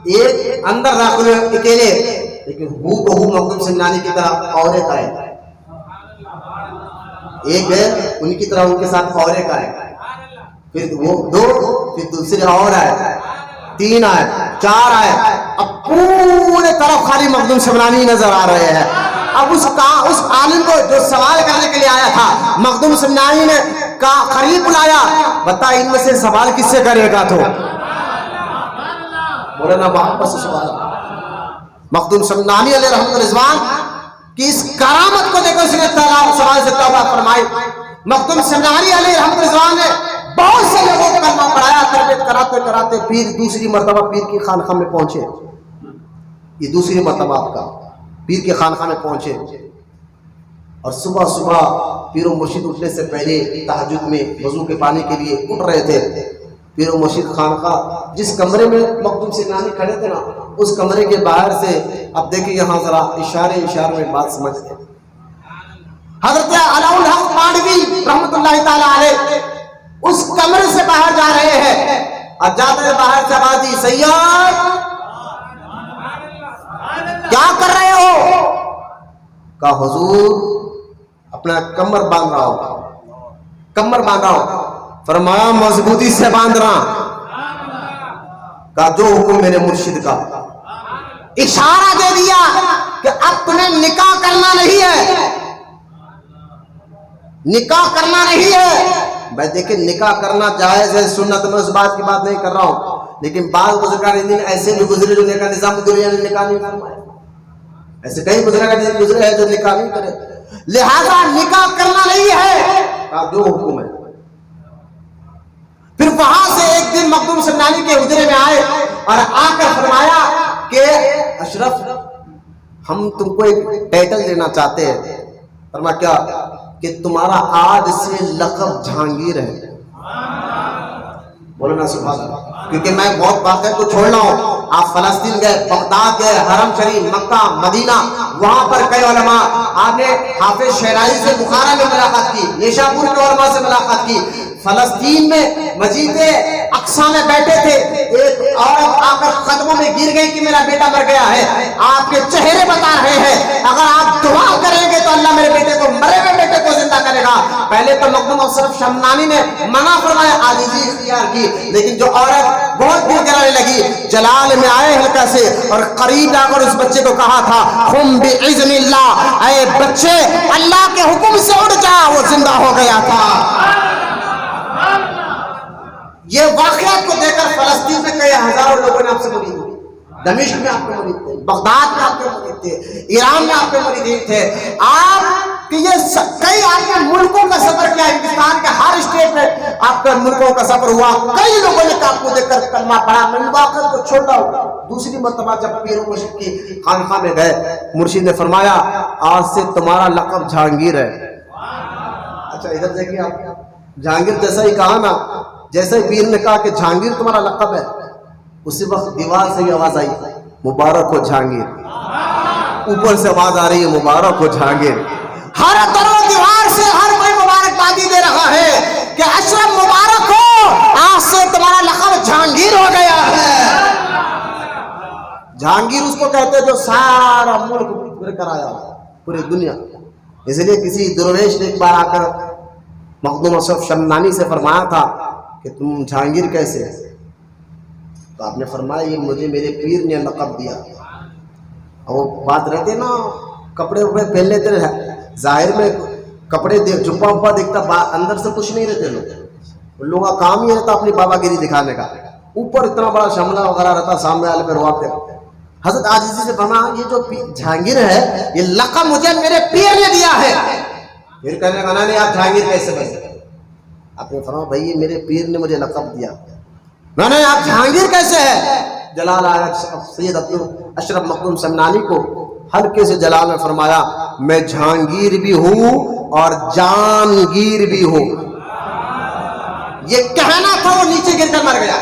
Speaker 3: ایک اندر داخل ہوئے اکیلے، لیکن ہو بہو مخدوم سمنانی کی طرح اور ایک آئے، ایک گئے ان کی طرح ان کے ساتھ اور ایک آئے، پھر وہ دو، پھر دوسرے اور آئے، تین آئے، چار آئے، اب پورے طرف خالی مخدوم سمنانی نظر آ رہے ہیں۔ اب اس عالم کو جو سوال کرنے کے لیے آیا تھا، مخدوم سمنانی نے قریب بلایا، بتا ان میں سے سوال کس سے کرے گا؟ تو مولانا محمد سے سوال۔ مخدوم سمنانی علیہ رحمۃ رضوان کی اس کرامت کو دیکھو، اس نے سوال سے توبہ فرمائی۔ مخدوم سمنانی علیہ رحمۃ رضوان نے بہت سے لوگوں کو کلمہ پڑھایا، تربیت کراتے کراتے پیر دوسری مرتبہ پیر کی خانقاہ میں پہنچے، یہ دوسری مرتبہ آپ کا پیر کی خانقاہ میں پہنچے، اور صبح صبح پیر و مرشد اٹھنے سے پہلے تہجد میں وضو کے پانی کے لیے اٹھ رہے تھے۔ پیر و مرشد خانقاہ جس کمرے میں مخدوم سمنانی کھڑے تھے نا، اس کمرے کے باہر سے اب دیکھیں یہاں ذرا اشارے میں بات سمجھتے ہیں۔ حضرت علاء الحق مانوی رحمۃ اللہ تعالی علیہ اس کمرے سے باہر جا رہے ہیں، اور جاتے ہیں باہر سے آواز دی، سید کیا کر رہے ہو؟ کہا حضور اپنا کمر باندھ رہا ہوں۔ فرمایا مضبوطی سے باندھ رہا۔ کہا جو حکم میرے مرشد کا۔ اشارہ دے دیا کہ اب تمہیں نکاح کرنا نہیں ہے۔ بھائی دیکھیں نکاح کرنا جائز ہے، سنت، میں اس بات کی بات نہیں کر رہا ہوں، لیکن بعض بزرگان دین ایسے بھی گزرے جو نکاح نظام دنیا نے نکاح نہیں فرمایا، ایسے کئی بزرگان دین گزرے ہیں جو نکاح نہیں کرے، لہذا نکاح کرنا نہیں ہے، جو حکم ہے۔ پھر وہاں سے ایک دن مخدوم سمنانی کے حجرے میں آئے اور آ کر فرمایا کہ اشرف ہم تم کو ایک ٹائٹل دینا چاہتے ہیں۔ فرمایا کیا؟ کہ تمہارا آج سے لقب جہانگیر ہے۔ بولو نا سبحان اللہ، کیونکہ میں بہت باتیں کو چھوڑ رہا ہوں۔ آپ فلسطین گئے، بغداد گئے، حرم شریف، مکہ، مدینہ، وہاں پر کئی علماء، آپ نے حافظ شیرازی سے بخارا میں ملاقات کی، نیشاپور کے علماء سے ملاقات کی، فلسطین میں مسجد اقصی میں بیٹھے تھے، ایک عورت آ کر قدموں میں گر گئی کہ میرا بیٹا مر گیا ہے، آپ کے چہرے بتا رہے ہیں اگر آپ دعا کریں گے تو اللہ میرے بیٹے کو، مرے ہوئے بیٹے کو زندہ کرے گا۔ پہلے تو مخدوم اشرف شمنانی نے منع فرمایا، عاجزی اختیار کی، لیکن جو عورت بہت دل گرانے لگی، جلال میں آئے ہلکا سے اور قریب آ کر اس بچے کو کہا تھا، قم باذن اللہ، اے بچے اللہ کے حکم سے اٹھ جا، وہ زندہ ہو گیا تھا۔ یہ واقعات کو دیکھ کر فلسطین میں کئی ہزاروں لوگوں نے آپ سے مرید ہوئی، دمشق میں آپ کے مرید تھے، بغداد میں آپ کے مرید تھے، ایران میں آپ کے مرید تھے، آپ کہ یہ کئی آپ کے ملکوں کا سفر کیا، ہندوستان کے ہر اسٹیٹ میں آپ کا ملکوں کا سفر ہوا، کئی لوگوں نے آپ کو دیکھ کر کلمہ پڑھا۔ میں واقعات کو چھوڑ رہا ہوں۔ دوسری مرتبہ جب پیر و مرشد کی خانقاہ میں گئے، مرشد نے فرمایا آج سے تمہارا لقب جہانگیر ہے۔ اچھا ادھر دیکھیں آپ، جہانگیر جیسا ہی کہا نا، جیسے پیر نے کہا کہ جہانگیر تمہارا لقب ہے، اسی وقت دیوار سے بھی آواز آئی، مبارک ہو جہانگیر۔ اوپر سے آواز آ رہی ہے، مبارک ہو جہانگیر۔ ہر در و دیوار سے ہر کوئی مبارکبادی دے رہا ہے کہ اشرف مبارک ہو، آج سے تمہارا لقب جہانگیر ہو گیا ہے۔ جہانگیر اس کو کہتے جو سارا ملک پورے کرایا پوری دنیا. اس لیے کسی درویش نے ایک بار آ کر مخدوم اشرف شمنانی سے فرمایا تھا کہ تم جہانگیر کیسے؟ تو آپ نے فرمایا یہ مجھے میرے پیر نے لقب دیا. اور وہ بات رہتے نا کپڑے وپڑے پہن لیتے رہے, ظاہر میں کپڑے دیکھ جبا وبا دیکھتا, اندر سے کچھ نہیں رہتے لوگ. ان لوگوں کا کام ہی رہتا اپنی بابا گیری دکھانے کا. اوپر اتنا بڑا شملہ وغیرہ رہتا, سامنے والے پہ رواب دیکھتے. حضرت عاجزی سے فرمایا یہ جو جہانگیر ہے یہ لقب مجھے میرے پیر نے دیا ہے. پھر کہنے لگا نہیں آپ جہانگیر کیسے بن سکتے؟ آپ نے فرمایا بھائی یہ میرے پیر نے مجھے لقب دیا. نہیں آپ جہانگیر کیسے ہے؟ جلال سید عبد اشرف مخدوم شمنانی کو ہلکے سے جلال میں فرمایا میں جہانگیر بھی ہوں اور جانگیر بھی ہوں. یہ کہنا تھا وہ نیچے گر کر مر گیا.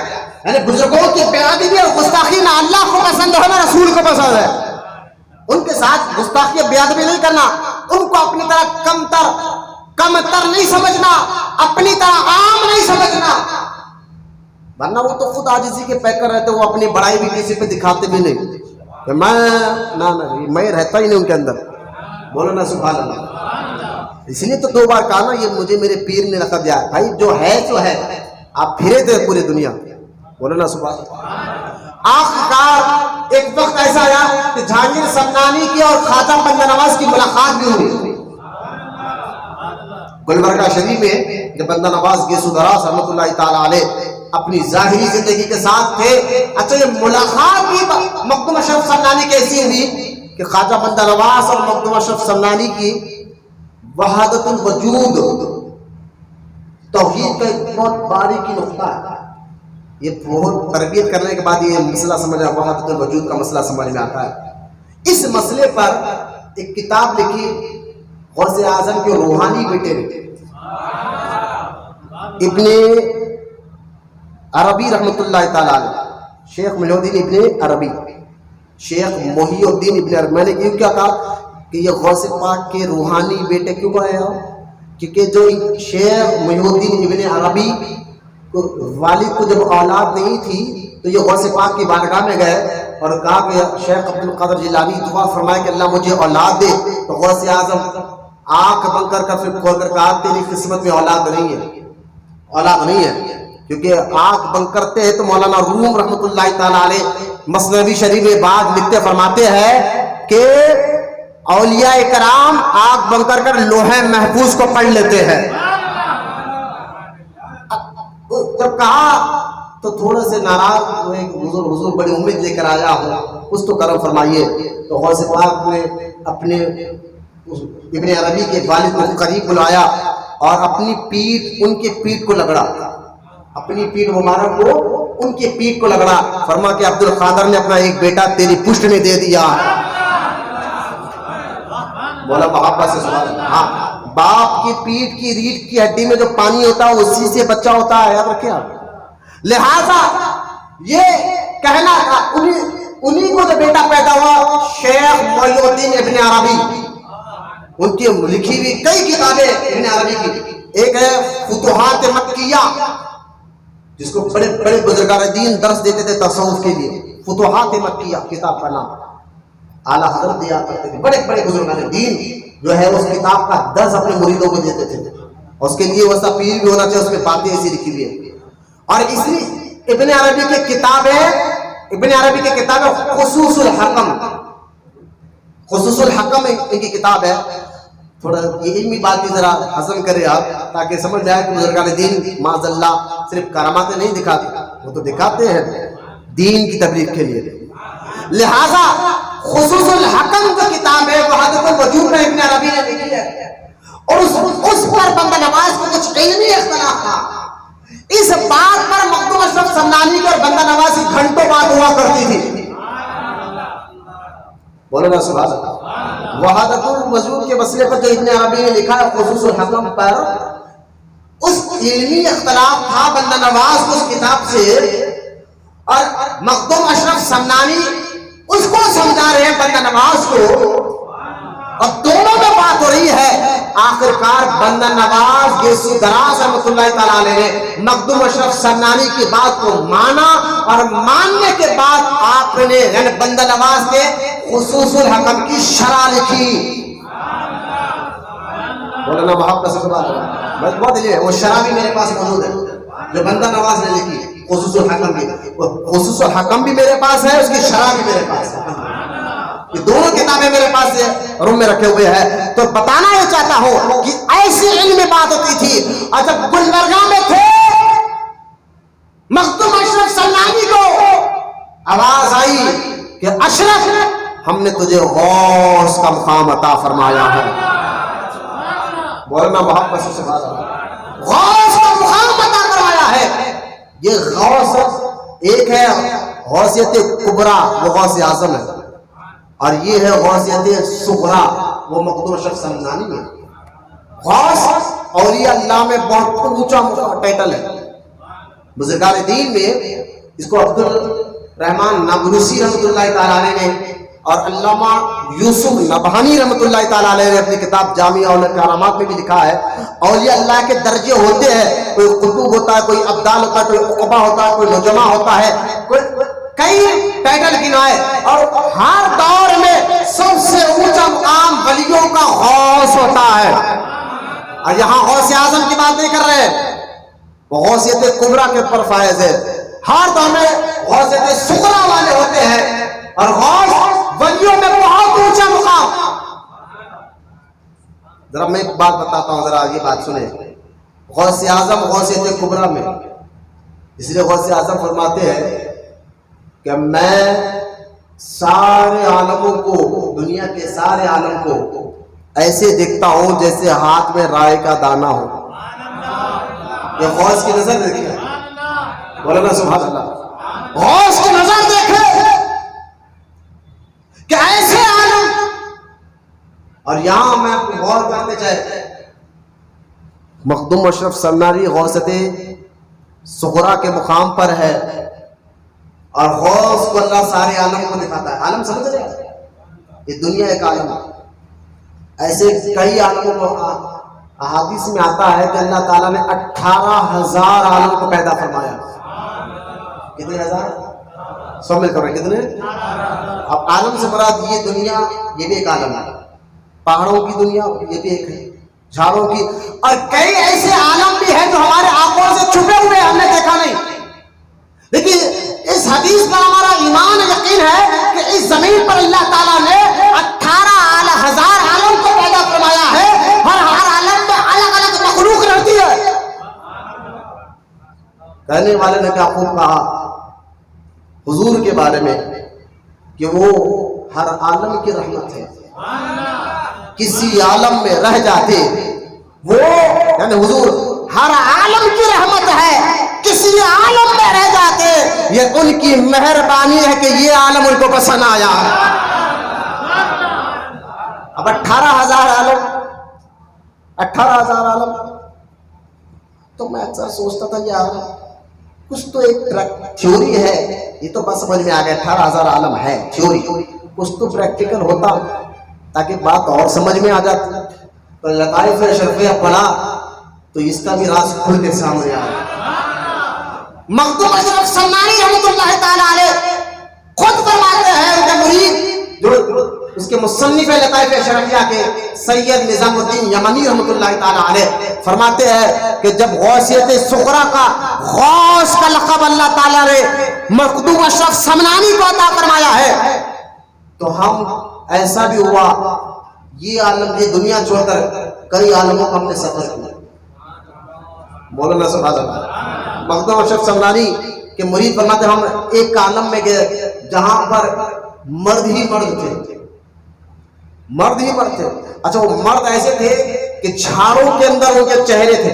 Speaker 3: یعنی بزرگوں کی بیعدبی بھی اور گستاخی نہ اللہ کو پسند ہے نہ رسول کو پسند ہے. ان کے ساتھ گستاخی بیعدبی نہیں کرنا, ان کو اپنی طرح کمتر نہیں سمجھنا, اپنی طرح عام نہیں سمجھنا. ورنہ وہ تو خود عاجزی کے پیکر رہتے, وہ اپنی بڑائی بھی کسی پہ دکھاتے بھی نہیں کہ میں رہتا ہی نہیں ان کے اندر. بولو نا سبحان اللہ. اس لیے تو 2 بار کہا نا یہ مجھے میرے پیر نے لقب دیا. بھائی جو ہے سو ہے, آپ پھرے تھے پوری دنیا. بولو نا سبحان اللہ. آخرکار ایک وقت ایسا آیا کہ جہانگیر شمنانی کی اور خواجہ بندہ نواز کی ملاقات بھی ہوئی گلبرگہ شریف میں. جب بندہ نواز گیسو دراز رحمۃ اللہ تعالی علیہ اپنی ظاہری زندگی کے ساتھ تھے, اچھا یہ ملاقات بھی مخدوم اشرف شمنانی کیسی ہوئی کہ خواجہ بندہ نواز اور مخدوم اشرف شمنانی کی وحدت الوجود توحید کا ایک بہت باریکی نقطہ ہے. یہ بہت تربیت کرنے کے بعد یہ مسئلہ سمجھ آتا, وحدت الوجود کا مسئلہ سمجھ میں آتا ہے. اس مسئلے پر ایک کتاب لکھی غوث اعظم کے روحانی بیٹے نے ابن عربی رحمۃ اللہ تعالی علیہ, شیخ محی الدین ابن عربی, شیخ محی الدین ابن عربی. میں نے کیوں کیا کہا کہ یہ غوث پاک کے روحانی بیٹے کیوں کہے ہو؟ کیونکہ جو شیخ محی الدین ابن عربی والد کو جب اولاد نہیں تھی تو یہ غوث پاک کی بارگاہ میں گئے اور کہا کہ شیخ عبد القادر جیلانی دعا فرمائے کہ اللہ مجھے اولاد دے. تو غوث اعظم آنکھ بند کر پھر کھول کر کہا تیری قسمت میں اولاد نہیں ہے, اولاد نہیں ہے. کیونکہ آنکھ بند کرتے ہیں تو مولانا روم رحمۃ اللہ تعالی علیہ مثنوی شریف میں بات لکھتے فرماتے ہیں کہ اولیاء کرام آنکھ بند کر کر لوح محفوظ کو پڑھ لیتے ہیں. جب کہا تو تھوڑے سے ناراض ہوئے کہ حضور بڑی امید لے کر آیا ہوں, کچھ تو کرم فرمائیے. تو غوث پاک نے اپنے ابن عربی کے والد کو قریب بلایا اور اپنی پیٹھ ان کی پیٹھ کو لگڑا, اپنی پیٹھ مبارک کو ان کی پیٹھ کو لگڑا. فرما کہ عبد القادر نے اپنا ایک بیٹا تیری پشت میں دے دیا. بولا محبت سے سبحان اللہ. ہاں, باپ کی پیٹھ کی ریڑھ کی ہڈی میں جو پانی ہوتا ہے اسی سے بچہ ہوتا ہے, یاد رکھیں آپ. لہذا یہ کہنا تھا انہی کو جو بیٹا پیدا ہوا شیخ محی الدین ابن عربی, ان کی لکھی ہوئی کئی کتابیں ابن عربی کی. ایک ہے فتوحات مکیہ جس کو بڑے بڑے بزرگان دین درس دیتے تھے تصوف کے لیے. فتوحات مکیہ کتاب کا نام, اعلیٰ حضرت دیا کرتے تھے. بڑے بڑے بزرگان دین جو ہے اس کتاب کا درس اپنے مریدوں کو دیتے تھے, اور اس کے لیے ویسا پیر بھی ہونا چاہیے, اس میں باتیں ایسی لکھی ہوئی ہے. اور اس لیے ابن عربی کی کتاب ہے, ابن عربی کی کتاب ہے خصوص الحکم. خصوص الحکم ان کی کتاب ہے. تھوڑا یہ علمی بات بھی ذرا ہضم کرے آپ تاکہ سمجھ جائے کہ بزرگان دین معاذ اللہ صرف کراماتیں نہیں دکھاتے, وہ تو دکھاتے ہیں دین کی تبلیغ کے لیے. لہذا خصوص الحکم جو کتاب ہے وحدت الوجود میں ابن عربی نے لکھی ہے, اور اس پر بندہ نواز کو کچھ علمی اختلاف تھا. اس بات پر مخدوم اشرف شمنانی کی اور بندہ نواز کی گھنٹوں بات ہوا کرتی تھی. بولو نا سبحان اللہ. وحدت الوجود کے مسئلے پر جو ابن عربی نے لکھا ہے خصوص الحکم پر, اس علمی اختلاف تھا بندہ نواز کو اس کتاب سے, اور مخدوم اشرف شمنانی اس کو سمجھا رہے ہیں بندہ نواز کو, اور دونوں میں بات ہو رہی ہے. آخرکار بندہ نواز گیسو دراز رحمۃ اللہ تعالیٰ علیہ نے مخدوم اشرف سمنانی کی بات کو مانا، اور ماننے کے بعد آپ نے یعنی بندہ نواز کے خصوص الحکم کی شرح لکھی. مولانا محبت سے سبحان اللہ، بس بہت لیے وہ شرح بھی میرے پاس موجود ہے جو بندہ نواز نے لکھی، خصوص الحکم بھی. خصوص الحکم بھی میرے پاس ہے، اس کی شرح بھی میرے پاس ہے. یہ دونوں کتابیں میرے پاس روم میں رکھے ہوئے ہیں. تو بتانا یہ چاہتا ہوں کہ ایسی علمی بات ہوتی تھی. اور جب گلبرگہ میں تھے مخدوم اشرف سمنانی کو آواز آئی کہ اشرف ہم نے تجھے غوث کا مقام عطا فرمایا ہے. بولنا محبت سے سبحان اللہ. غوث کا مقام عطا فرمایا ہے. یہ غوث ایک ہے غوثیت کبریٰ، وہ غوث اعظم ہے، اور یہ ہے غوثیت صغریٰ، وہ مخدوم اشرف سمنانی ہے. غوث اولیاء اللہ میں بہت اونچا ٹائٹل ہے. بزرگان دین میں اس کو عبد الرحمن نابلسی رحمۃ اللہ تعالیٰ علیہ نے اور علامہ یوسف نبہانی رحمۃ اللہ تعالیٰ علیہ نے اپنی کتاب جامعہ الکرامات میں بھی لکھا ہے اولیاء اللہ کے درجے ہوتے ہیں. کوئی قطب ہوتا ہے، کوئی ابدال ہوتا ہے، کوئی عقبہ ہوتا ہے، کوئی نجمہ ہوتا ہے، کوئی کئی ٹائٹل گنائے، اور ہر دور میں سب سے اونچا مقام ولیوں کا غوث ہوتا ہے. اور یہاں غوث اعظم کی بات نہیں کر رہے، وہ غوثیت کبریٰ کے پر فائز ہے. ہر دور میں غوثیت صغریٰ والے ہوتے ہیں، اور غوث ولیوں میں بہت اونچا مقام. ذرا میں ایک بات بتاتا ہوں، ذرا یہ بات سنیں. غوث اعظم غوثیت کبریٰ میں، اس لیے غوث اعظم فرماتے ہیں کہ میں سارے عالموں کو، دنیا کے سارے عالم کو ایسے دیکھتا ہوں جیسے ہاتھ میں رائے کا دانہ ہو. یہ غوث کی نظر دیکھیں، بولنا سبحان اللہ. غوث کی نظر دیکھیں کہ ایسے عالم. اور یہاں میں غور کرتے چاہے مخدوم اشرف سمنانی غوثیت صغریٰ کے مقام پر ہے، اور غوث کو اللہ سارے عالم کو دکھاتا ہے. عالم سمجھ رہے ہیں، یہ دنیا ایک عالم ہے. ایسے کئی عالموں کو احادیث میں آتا ہے کہ اللہ تعالیٰ نے 18,000 عالم کو پیدا فرمایا. کتنے ہزار؟ سو مل کر رہے کتنے؟ اب عالم سے مراد یہ دنیا، یہ بھی ایک عالم ہے. پہاڑوں کی دنیا یہ بھی ایک ہے، جھاڑوں کی، اور کئی ایسے عالم بھی ہیں جو ہمارے آنکھوں سے چھپے ہوئے ہم نے دیکھا نہیں. لیکن اس حدیث پر ہمارا ایمان یقین ہے کہ اس زمین پر اللہ تعالیٰ نے 18,000 عالم کو پیدا فرمایا ہے، اور ہر عالم میں الگ الگ مخلوق رہتی ہے. کہنے والے نے کیا خوب کہا حضور کے بارے میں کہ وہ ہر عالم کی رحمت ہے. کسی عالم میں رہ جاتے وہ، یعنی حضور ہر عالم کی رحمت ہے، کسی عالم میں رہ جاتے یہ ان کی مہربانی ہے کہ یہ عالم ان کو پسند آیا. اب 18,000 عالم، 18,000 عالم. تو میں اکثر سوچتا تھا یار کچھ تو ایک تھیوری ہے، یہ تو بس سمجھ میں آ گیا 18,000 عالم ہے تھیوری، کچھ تو پریکٹیکل ہوتا تاکہ بات اور سمجھ میں آ جاتی. تو لطائف اشرفیہ پڑھا تو اس کا بھی راز کھل کے سامنے آیا. مخدوم اشرف سمنانی رحمۃ اللہ تعالیٰ علیہ خود فرماتے ہیں، ان کے مرید جو اس کے مصنف لطائف اشرفیہ کے سید نظام الدین یمنی رحمۃ اللہ تعالیٰ علیہ فرماتے ہیں کہ جب غوثیت صغریٰ کا غوث کا لقب اللہ تعالیٰ نے مخدوم اشرف سمنانی کو عطا فرمایا ہے تو ہم ایسا بھی ہوا یہ عالم، یہ دنیا چھوڑ کر کئی عالموں کا ہم نے سفر کیا. مولانا سبحان اللہ. مخدوم اشرف سمنانی کے مرید فرماتے ہم ایک عالم میں گئے جہاں پر مرد ہی مرد تھے، مرد ہی مرد تھے. اچھا وہ مرد ایسے تھے کہ جھاڑوں کے اندر ان کے چہرے تھے،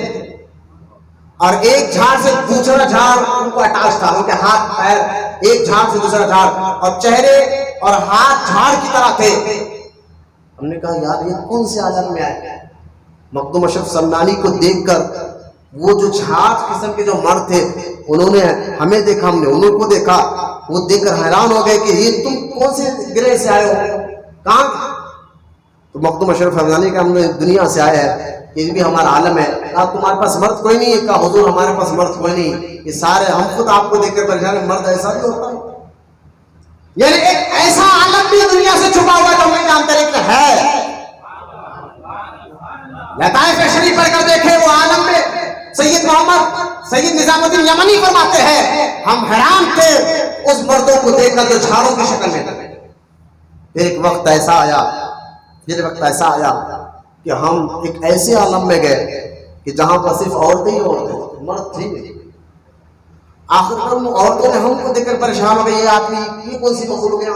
Speaker 3: اور ایک جھاڑ سے دوسرا جھاڑ ان کو اٹیچ تھا، ان کے ہاتھ پیر ایک جھاڑ سے دوسرا جھاڑ، اور چہرے اور ہاتھ جھاڑ کی طرح تھے. ہم نے کہا یار یہ کون سے عالم میں آئے؟ مخدوم اشرف سمنانی کو دیکھ کر وہ جو جھاڑ قسم کے جو مرد تھے انہوں نے ہمیں دیکھا، ہم نے انہوں کو دیکھا. وہ دیکھ کر حیران ہو گئے کہ یہ تم کون سے گرہ سے آئے ہو، کہاں؟ تو مخدوم اشرف حمدانی کا ہم نے دنیا سے آیا ہے، یہ بھی ہمارا عالم ہے. آپ تمہارے پاس مرد کوئی نہیں ہے؟ کہا حضور ہمارے پاس مرد کوئی نہیں. یہ سارے ہم خود آپ کو دیکھ کر پریشان ہیں، مرد ایسا بھی ہوتا ہے. یعنی ایک ایسا عالم بھی دنیا سے چھپا ہوا جو ہم نہیں جانتے لیکن ہے. لطائف شریف پڑھ کر دیکھے وہ عالم میں سید محمد سید نظام الدین یمنی فرماتے ہیں ہم حیران تھے اس مردوں کو دیکھ کر جو جھاڑوں کی شکل میں تھے. ایک وقت ایسا آیا کہ ہم ایک ایسے عالم میں گئے کہ جہاں پر صرف عورتیں ہی عورتیں تھیں، مرد تھے نہیں. آخر کار عورتوں نے ہم کو دیکھ کر پریشان ہو گئے، یہ آدمی یہ کون سی مخلوق ہے.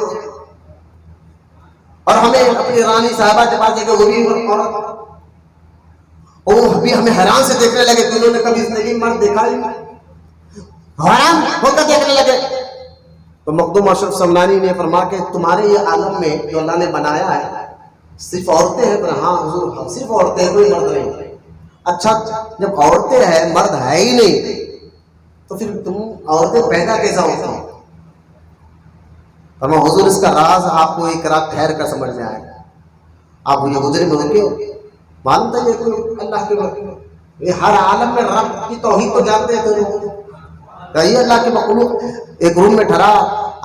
Speaker 3: اور ہمیں اپنی رانی صاحبہ کے پاس دیکھے وہ بھی عورت، وہ بھی ہمیں حیران سے دیکھنے لگے کہ انہوں نے کبھی زندگی میں مرد دیکھا ہی نہیں، حیران ہو کر دیکھنے لگے. تو مخدوم اشرف سمنانی نے فرما کہ تمہارے یہ عالم میں جو اللہ نے بنایا ہے صرف عورتیں ہیں. پر ہاں حضور ہم صرف عورتیں ہیں، کوئی مرد نہیں. اچھا جب عورتیں ہیں مرد ہے ہی نہیں تو پھر تم عورتیں پیدا کیسا ہوتا ہو؟ فرما حضور اس کا راز آپ کو ایک رات ٹھہر کر سمجھ میں آئے. آپ یہ گزرے میں رکے ہو، معلوم تھا یہ کوئی اللہ کے وقت یہ ہر عالم میں رب کی توحید تو جانتے ہیں. تو کہیے اللہ کے مخلوق ایک روم میں ٹھہرا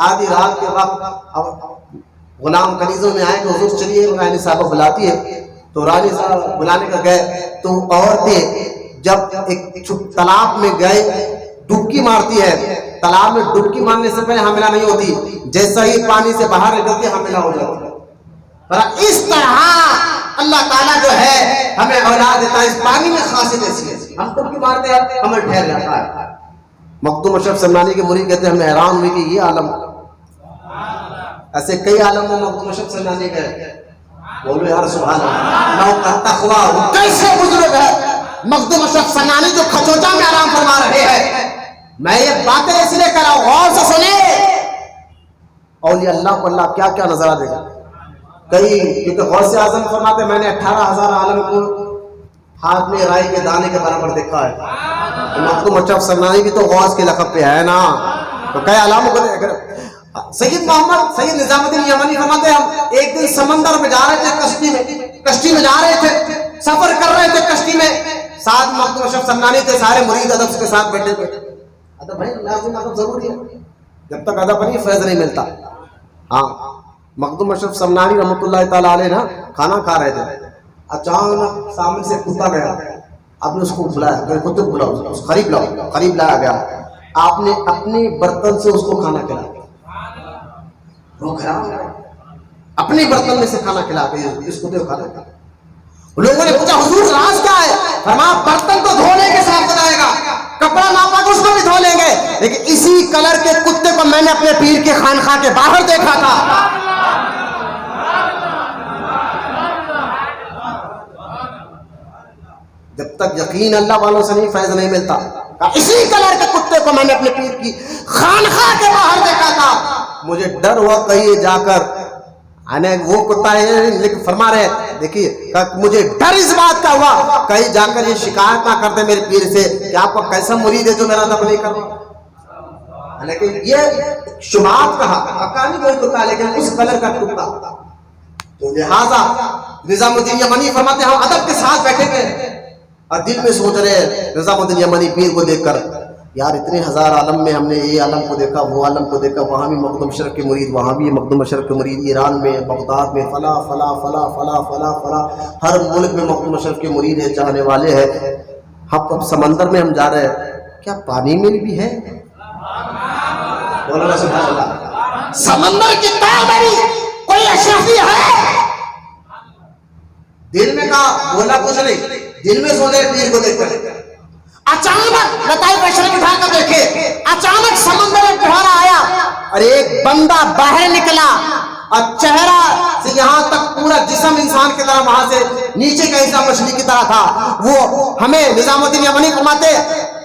Speaker 3: آدھی رات کے وقت، اب غلام کنیزوں میں آئے کہ حضور چلیے رانی صاحبہ بلاتی ہے. تو رانی صاحب بلانے کا گئے تو عورتیں جب ایک تالاب میں گئے ڈبکی مارتی ہے. تالاب میں ڈبکی مارنے سے پہلے حاملہ نہیں ہوتی، جیسا ہی پانی سے باہر نکلتی حاملہ ہو جاتی ہے. پر اس طرح اللہ تعالیٰ جو ہے ہمیں اولاد دیتا ہے. اس پانی میں خاصیت ایسی ہے ہم ڈبکی مارتے ہیں ہمیں ٹھہر جاتا ہے. مخدوم اشرف سمنانی کے مرید کہتے ہیں ہمیں حیران ہوئی کہ یہ عالم، ایسے کئی عالم میں مخدوم اشرف سمنانی کے بولو یار سبحان اللہ. نو کا تقویٰ کیسے بزرگ ہے مخدوم اشرف سمنانی جو کھچوچا میں آرام فرما رہے ہیں. میں یہ باتیں اس لیے کر رہا ہوں غور سے سنیں. اولیاء اللہ کو اللہ کیا کیا نظارہ دے گا. کئی کیونکہ غوث اعظم فرماتے میں نے 18,000 عالم کو ہاتھ میں رائی کے دانے کے برابر دیکھا ہے. مخدوم اشرف سمنانی بھی تو غوث کے لقب پہ ہے نا، تو کئی علاموں کو. سید محمد سید نظام الدین یمنی فرماتے ہیں ہم ایک دن سمندر میں جا رہے تھے، کشتی میں جا رہے تھے، سفر کر رہے تھے کشتی میں. ساتھ مخدوم اشرف سمنانی تھے، سارے مرید ادب کے ساتھ بیٹھے تھے. ادب بھائی لازم ادب ضروری ہے، جب تک ادب نہیں فیض نہیں ملتا. ہاں مخدوم اشرف سمنانی رحمۃ اللہ تعالیٰ علیہ نا کھانا کھا رہے تھے، اچانک سامنے سے کتا گیا. آپ نے اس کو بلایا، کتے کو بلاؤ، قریب لایا گیا. آپ نے اپنے برتن سے اس کو کھانا کھلایا. وہ اپنے برتن میں سے کھانا کھلا کے اس کو دے کھانا. لوگوں نے پوچھا حضور راز کیا ہے؟ فرمایا برتن تو دھونے کے ساتھ بتائے گا، کپڑا ناپاک اس کو بھی دھو لیں گے، لیکن اسی کلر کے کتے کو میں نے اپنے پیر کے خانقاہ کے باہر دیکھا تھا. جب تک یقین اللہ والوں سے نہیں فیض نہیں ملتا. اسی کلر کے کتے کو میں نے اپنے پیر کی خانقاہ کے باہر دیکھا تھا. مجھے ڈر ہوا کہیں جا کر وہ کتا ہے، لیکن فرما رہے دیکھیے مجھے ڈر اس بات کا ہوا کہیں جا کر یہ شکایت نہ کرتے میرے پیر سے کہ آپ کا کیسا مرید ہے جو میرا ادب نہیں کر رہا. لیکن یہ شبہات کہا حقانی کوئی کتا لیکن اس کلر کا کتا. تو لہٰذا نظام الدین یمنی فرماتے ہیں ہم ادب کے ساتھ بیٹھے گئے اور دل میں سوچ رہے نظام الدین یمنی پیر کو دیکھ کر یار اتنے ہزار عالم میں ہم نے یہ عالم کو دیکھا، وہ عالم کو دیکھا، وہاں بھی مخدوم اشرف کے مرید، وہاں بھی مخدوم اشرف کے مرید، ایران میں، بغداد میں، فلا فلا فلا فلا فلا فلا ہر ملک میں مخدوم اشرف کے مرید ہیں، چاہنے والے ہیں. اب سمندر میں ہم جا رہے ہیں، کیا پانی میں بھی ہے؟ بولو سبحان اللہ. سمندر کی تہ بری کوئی اشرفی ہے؟ دل میں کہا بولا کچھ نہیں، دل میں سونے پیر کو دیکھ کر اچانک لطائف اشرف اٹھا کر دیکھے، اچانک سمندر میں بہارا آیا اور ایک بندہ باہر نکلا اور چہرہ سے یہاں تک پورا جسم انسان کی طرح، وہاں سے نیچے کا حصہ مچھلی کی طرح تھا. وہ ہمیں نظام الدین یمنی فرماتے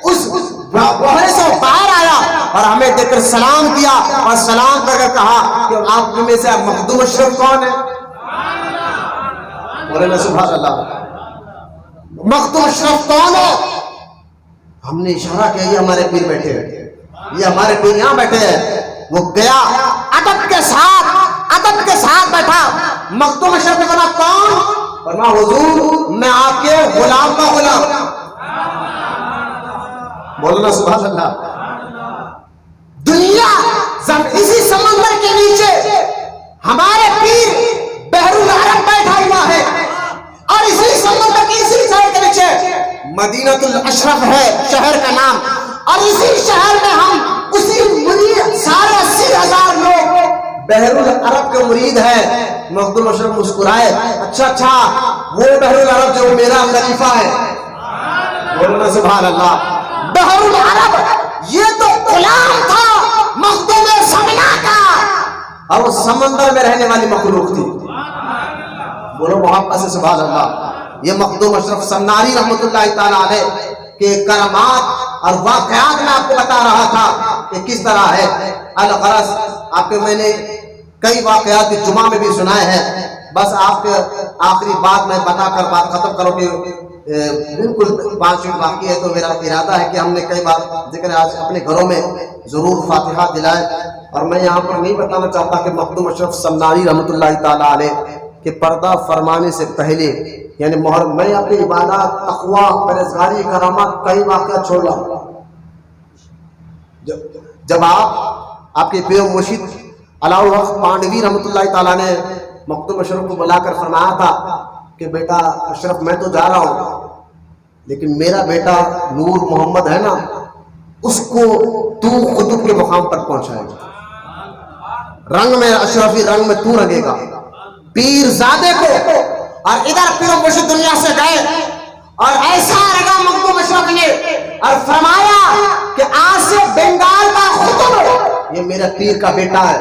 Speaker 3: اس بہرے سے باہر آیا اور ہمیں دیکھ کر سلام کیا اور سلام کر کے کہا کہ آپ میں سے مخدوم اشرف کون ہے؟ بولے سبحان اللہ. مخدوم اشرف کون ہے؟ ہم نے اشارہ کیا یہ ہمارے پیر بیٹھے ہیں، یہ ہمارے پیر یہاں بیٹھے ہیں. وہ گیا ادب کے ساتھ بیٹھا مخدوم اشرف نے فرمایا کون؟ فرمایا حضور میں آپ کے غلام کا غلام. بولنا سبحان اللہ. دنیا اسی سمندر کے نیچے ہمارے پیر بحر العرب بیٹھا ہوا ہے اور اسی سمندر کی اسی سائے کے نیچے مدینۃ الاشرف ہے شہر کا نام, اور اسی شہر میں ہم اسی مرید سارے 80,000 لوگ بحر العرب کے مرید ہیں. مخدوم اشرف مسکرائے, اچھا وہ بحر العرب جو میرا خلیفہ ہے. بولنا سبحان اللہ. بحر العرب یہ تو غلام تھا مخدوم سمنا کا, اور وہ سمندر میں رہنے والی مخلوق تھی. بولو محبت سے سبحان اللہ. یہ مخدوم اشرف سمنانی رحمۃ اللہ تعالی علیہ کے کرامات اور واقعات میں آپ کو بتا رہا تھا کہ کس طرح ہے. الغرض آپ کے میں نے کئی واقعات جمعہ میں بھی سنائے ہیں, بس آپ کے آخری بات میں بتا کر بات ختم کرو کہ بالکل 5 منٹ باقی ہے. تو میرا ارادہ ہے کہ ہم نے کئی بار ذکر آج اپنے گھروں میں ضرور فاتحہ دلائے. اور میں یہاں پر نہیں بتانا چاہتا کہ مخدوم اشرف سمنانی رحمۃ اللہ تعالی علیہ کہ پردہ فرمانے سے پہلے یعنی محرم میں اپنی عبادات تقوی پرہیزگاری کرامات کئی واقعات چھوڑ رہا. جب آپ کے پیر مرشد علاء الحق پانڈوی رحمۃ اللہ تعالیٰ نے مخدوم اشرف کو بلا کر فرمایا تھا کہ بیٹا اشرف میں تو جا رہا ہوں لیکن میرا بیٹا نور محمد ہے نا, اس کو تو قطب کے مقام پر پہنچائے گا, رنگ میں اشرفی رنگ میں تو رنگے گا پیر زادے کو. اور ادھر پیر مرشد دنیا سے گئے اور ایسا لگا مخدوم اشرف نے اور فرمایا کہ آج سے بنگال کا قطب یہ میرا پیر کا بیٹا ہے.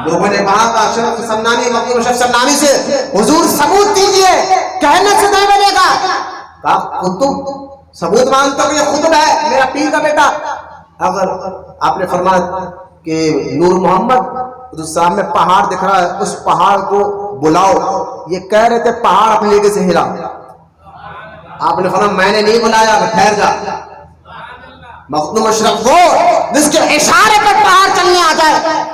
Speaker 3: لوگوں نے کہا کہ اشرف سمنانی مخدوم اشرف سمنانی سے حضور ثبوت دیجئے, کہنے سے نہیں بنے گا. کہا قطب ثبوت مانتا ہوں یہ قطب ہے میرا پیر کا بیٹا. اگر آپ نے فرمایا کہ نور محمد تو سامنے پہاڑ دکھ رہا ہے اس پہاڑ کو بلاؤ. یہ کہہ رہے تھے پہاڑ اپنے جگہ سے ہلا. آپ نے فرمایا میں نے نہیں بلایا, ٹھہر جا. مخدوم اشرف وہ جس کے اشارے پر پہاڑ چلنے آ جائے.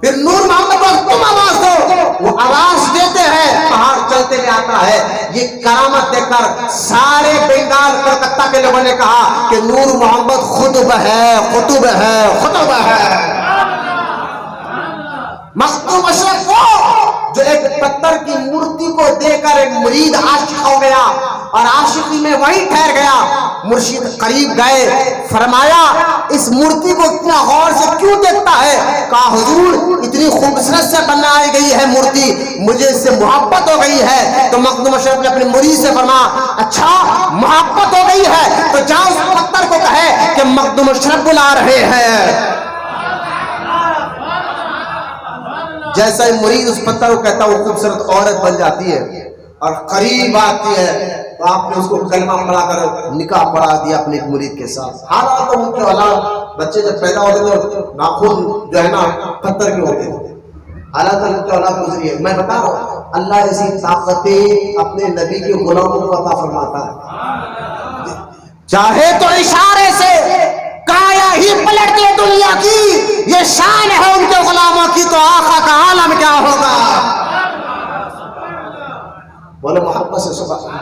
Speaker 3: پھر نور محمد کو تم آواز دو, وہ آواز دیتے ہیں پہاڑ چلتے ہوئے آتا ہے. یہ کرامت دیکھ کر سارے بنگال کلکتہ کے لوگوں نے کہا کہ نور محمد خطب ہے خطب ہے خطب ہے. مخدوم اشرف وہ جو ایک پتھر کی مورتی کو دیکھ کر ایک مرید عاشق ہو گیا اور عاشقی میں وہی ٹھہر گیا. مرشد قریب گئے, فرمایا اس مورتی کو اتنا غور سے کیوں دیکھتا ہے؟ کہا حضور اتنی خوبصورت سے بنائی گئی ہے مورتی, مجھے اس سے محبت ہو گئی ہے. تو مخدوم اشرف نے اپنے مرید سے فرمایا اچھا محبت ہو گئی ہے تو جاؤ اس پتھر کو کہے کہ مخدوم اشرف بلا رہے ہیں. جیسا ہی مرید اس پتھر کو کہتا ہے وہ خوبصورت عورت بن جاتی ہے اور قریب آتی ہے. تو آپ نے اس کو کلمہ پڑھا کر نکاح پڑھا دیا اپنے ایک مرید کے ساتھ. حالانکہ ان کے اولاد بچے جب پیدا ہوتے تو ناخن جو ہے نا پتھر کے ہوتے تھے, حالانکہ ان کے اولاد گزری ہے. میں بتا رہا ہوں اللہ ایسی طاقتیں اپنے نبی کے غلاموں کو عطا فرماتا ہے. چاہے تو اشارے سے کایا ہی پلٹ دے دنیا کی, یہ شان ہے ان کے غلاموں کی, تو آقا کا عالم کیا ہوگا. بولے محبت سے سبحان.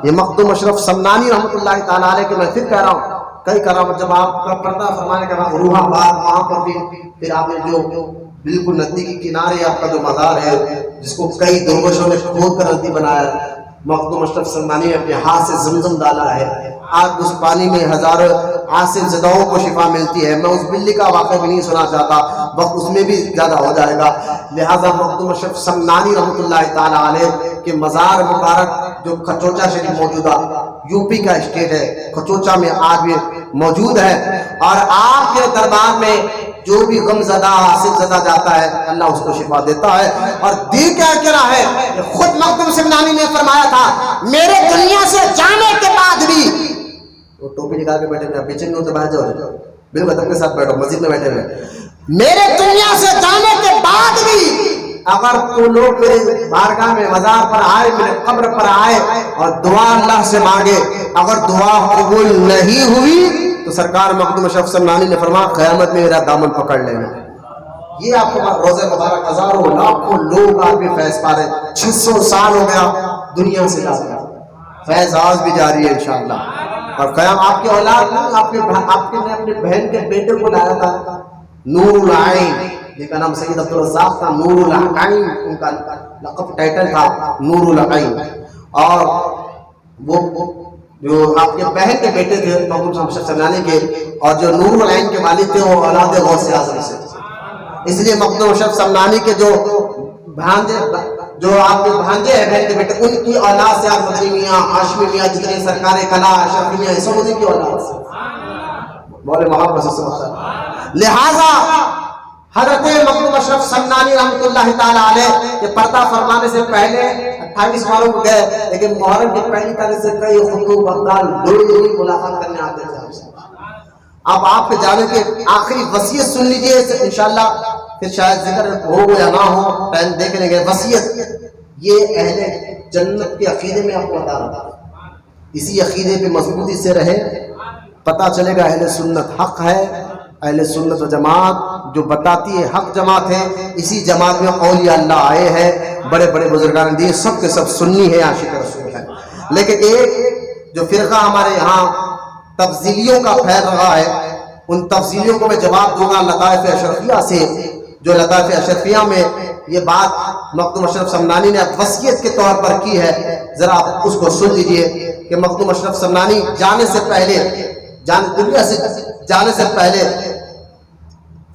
Speaker 3: یہ مخدوم اشرف سمنانی رحمۃ اللہ تعالیٰ علیہ کے میں پھر کہہ رہا ہوں کئی کرامت. جب آپ کا پردہ فرمانے کا روح آباد وہاں پر بھی پھر آپ نے جو بالکل ندی کے کنارے آپ کا جو مزار ہے جس کو کئی درویشوں نے کھود کر ندی بنایا, مخدوم اشرف سمنانی نے اپنے ہاتھ سے زمزم ڈالا ہے. آج اس پانی میں ہزاروں عاصف زدہوں کو شفا ملتی ہے. میں اس بلی کا واقعہ بھی نہیں سنا چاہتا, وقت اس میں بھی زیادہ ہو جائے گا. لہٰذا مخدوم اشرف سمنانی رحمۃ اللہ تعالیٰ علیہ کے مزار مبارک جو کھچوچا شریف موجودہ یو پی کا اسٹیٹ ہے, کھچوچا میں آج بھی موجود ہے. اور آپ کے دربار میں جو بھی غم زدہ عاصف زدہ جاتا ہے اللہ اس کو شفا دیتا ہے. اور دی کیا رہا ہے, خود مخدوم سمنانی نے فرمایا تھا میرے دنیا سے جانے کے بعد بھی, وہ ٹوپی نکال کے بیٹھے ہوئے بے چین ہوتے باہر جاؤ بالکل ادب کے ساتھ بیٹھو مسجد میں بیٹھے ہوئے, میرے دنیا سے جانے کے بعد بھی اگر تو لوگ میرے بارگاہ میں مزار پر آئے, میرے قبر پر آئے اور دعا اللہ سے مانگے, اگر دعا قبول نہیں ہوئی تو سرکار مخدوم اشرف سمنانی نے فرمایا قیامت میں میرا دامن پکڑ لینا. یہ آپ کو روزے مبارک ہزاروں لاکھوں لوگ آپ بھی فیض پا رہے ہیں. 600 سال ہو گیا دنیا سے جا گیا, فیض آج بھی جاری ہے انشاءاللہ. اور قیام آپ کی اولاد نے آپ نے اپنے بہن کے بیٹے کو لایا تھا نور العین, جن کا نام سید عبدالرزاق تھا. نور العین ان کا لقب ٹائٹل تھا, نور العین. اور وہ جو آپ کے بہن کے بیٹے تھے مخدوم شمشاد سمنانی کے, اور جو نور العین کے والد تھے وہ اولاد غوث اعظم سے. اس لیے مخدوم شمشاد سمنانی کے جو بھانجے, جو آپ کے بھانجے ہیں بہن کے بیٹے, ان کی اولاد سے آپ مدنی میاں, ہاشمی میاں, جتنے سرکار کلا, اشرفی میاں, سب ان کی اولاد سے بولے محمد صلی اللہ علیہ وسلم. لہذا حضرت مخدوم اشرف سمنانی رحمۃ اللہ تعالی علیہ کے پردہ فرمانے سے پہلے 28 محرم کو گئے, لیکن محرم کی پہلی تاریخ سے کئی خطوط بغداد لوگ ملاقات کرنے آتے تھے. اب آپ کے جانے کی آخری وصیت سن لیجئے انشاءاللہ, پھر شاید ذکر ہو یا نہ ہو, ٹائم دیکھ لیں گے. وصیت یہ اہل جنت کے عقیدے میں آپ کو بتا رہا تھا, اسی عقیدے پہ مضبوطی سے رہے, پتہ چلے گا اہل سنت حق ہے. اہل سنت و جماعت جو بتاتی ہے حق جماعت ہے, اسی جماعت میں اولیاء اللہ آئے ہیں, بڑے بڑے بزرگان دین, سب کے سب سنی ہے, عاشق رسول ہے. لیکن ایک جو فرقہ ہمارے یہاں تفضیلیوں کا پھیل رہا ہے, ان تفضیلیوں کو میں جواب دوں گا لطائف اشرفیہ سے. جو لطائف اشرفیہ میں یہ بات مخدوم اشرف سمنانی نے وصیت کے طور پر کی ہے, ذرا آپ اس کو سن لیجئے کہ مخدوم اشرف سمنانی جانے سے پہلے, دنیا سے جانے سے پہلے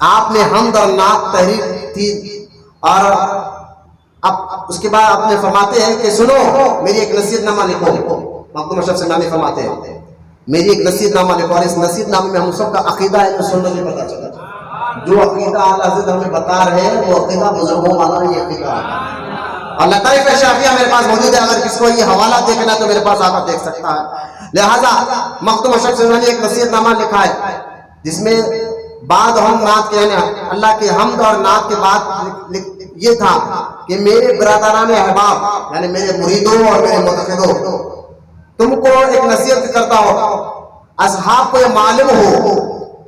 Speaker 3: آپ نے حمد اور نعت تحریر تھی, اور اب اس کے بعد آپ نے فرماتے ہیں کہ سنو میری ایک نصیحت نامہ لکھو. مخدوم اشرف سمنانی فرماتے ہیں میری ایک نصیحت نامہ لکھو, اور اس نصیحت نامے میں ہم سب کا عقیدہ ہے جو سننے میں پتہ چلا. جو عقیدہ اعلیٰ حضرت ہمیں بتا رہے ہیں وہ عقیدہ بزرگوں والا یہ عقیدہ ہے. اور لطائف اشرفیہ میرے پاس موجود ہے, اگر کس کو یہ حوالہ دیکھنا تو میرے پاس آ کر دیکھ سکتا ہے. لہذا مخدوم اشرف سمنانی نے ایک نصیحت نامہ لکھا ہے جس میں بعد ہم نعت کے, یعنی اللہ کے حمد اور نعت کے بعد یہ تھا کہ میرے برادران احباب, یعنی میرے مریدوں اور میرے متقدوں, تم کو ایک نصیحت کرتا ہو. اصحاب کو یہ معلوم ہو,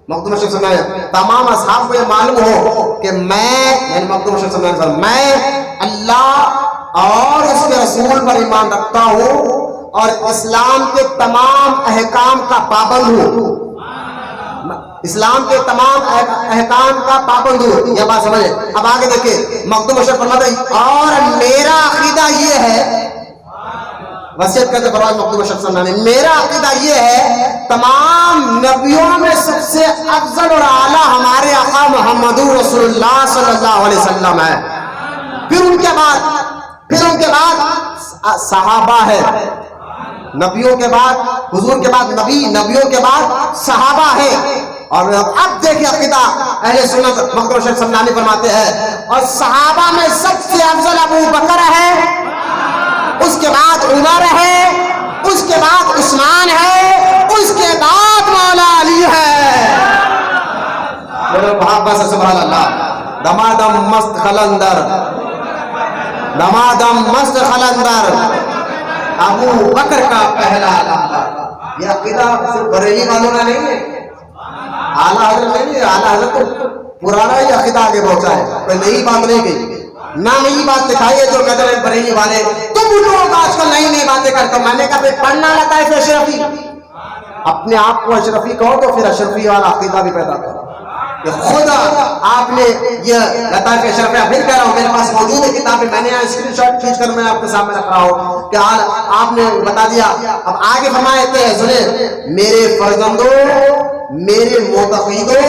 Speaker 3: مخدوم اشرف سمنانی تمام اصحاب کو یہ معلوم ہو کہ میں, یعنی مخدوم اشرف سمنانی, میں اللہ اور اس کے رسول پر ایمان رکھتا ہوں اور اسلام کے تمام احکام کا پابند ہوں. اسلام کے تمام احکام کا پابند ہوں. یہ بات سمجھے. اب آگے دیکھیں مخدوم اشرف فرماتے ہیں اور میرا عقیدہ یہ ہے, وصیت کرتے فرمایا مخدوم اشرف سمنانی, میرا عقیدہ یہ ہے تمام نبیوں میں سب سے افضل اور اعلیٰ ہمارے آقا محمد رسول اللہ صلی اللہ علیہ وسلم ہے. پھر ان کے بعد صحابہ ہے, نبیوں کے بعد حضور کے بعد نبی, نبیوں کے بعد صحابہ ہے. اور اب دیکھیں عقیدہ اہل سنت مخدوم اشرف سمنانی فرماتے ہیں اور صحابہ میں سب سے افضل ابو بکر ہے, اس کے بعد عمر ہے, اس کے بعد عثمان ہے, اس کے بعد مولا علی ہے. محبت سے سبحان اللہ. دمادم مست خلندر, دمادم مست خلندر, ابو بکر کا پہلا نمبر. یہ عقیدہ صرف بریلی والوں کا نہیں ہے, اعلیٰ حضرت نہیں ہے. اعلیٰ حضرت تو پرانا ہی عقیدہ آگے پہنچا ہے, کوئی نئی بات نہیں گئی, نہ نئی بات دکھائی ہے. جو کہتے ہیں بریلی والے تم ان لوگوں کو آج کل نئی نئی باتیں کرتے ہو. میں نے کہا پڑھنا لطائف اشرفی, اپنے آپ کو اشرفی کہو تو پھر اشرفی والا عقیدہ بھی پیدا کرو. خود آپ نے یہ لطائف اشرفیہ, پھر کہہ رہا ہوں میرے پاس موجود ہے کتابیں, میں نے یہاں اسکرین شاٹ کھینچ کر میں آپ کے سامنے رکھ رہا ہوں کہ آپ نے بتا دیا. اب آگے فرماتے ہیں سنیں, میرے فرزندوں, میرے معتقدوں,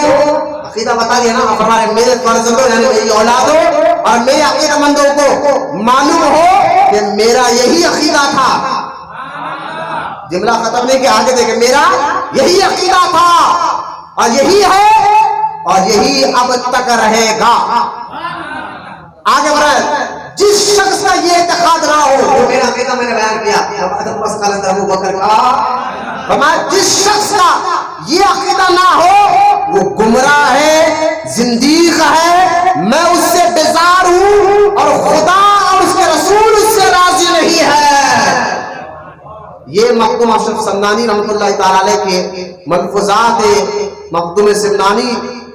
Speaker 3: عقیدہ بتا دیا نا, فرمائے میرے فرزندوں یعنی میری اولادوں اور میرے عقیدہ مندوں کو معلوم ہو کہ میرا یہی عقیدہ تھا. جملہ ختم نہیں کہ آگے دیکھیں, میرا یہی عقیدہ تھا اور یہی ہے اور یہی اب تک رہے گا. آگے بڑھائے, جس شخص کا یہ اعتقاد نہ ہو, جو میرا عقیدہ میں نے بیان کیا, ابو بکر کا فرمایا, جس شخص کا یہ عقیدہ نہ ہو وہ گمراہ ہے, زندیق ہے, میں اس سے بیزار ہوں اور خدا اور اس کے رسول اس سے راضی نہیں ہے. یہ مخدوم اشرف سمنانی رحمۃ اللہ تعالی علیہ کے ملفوظات مخدوم سمنانی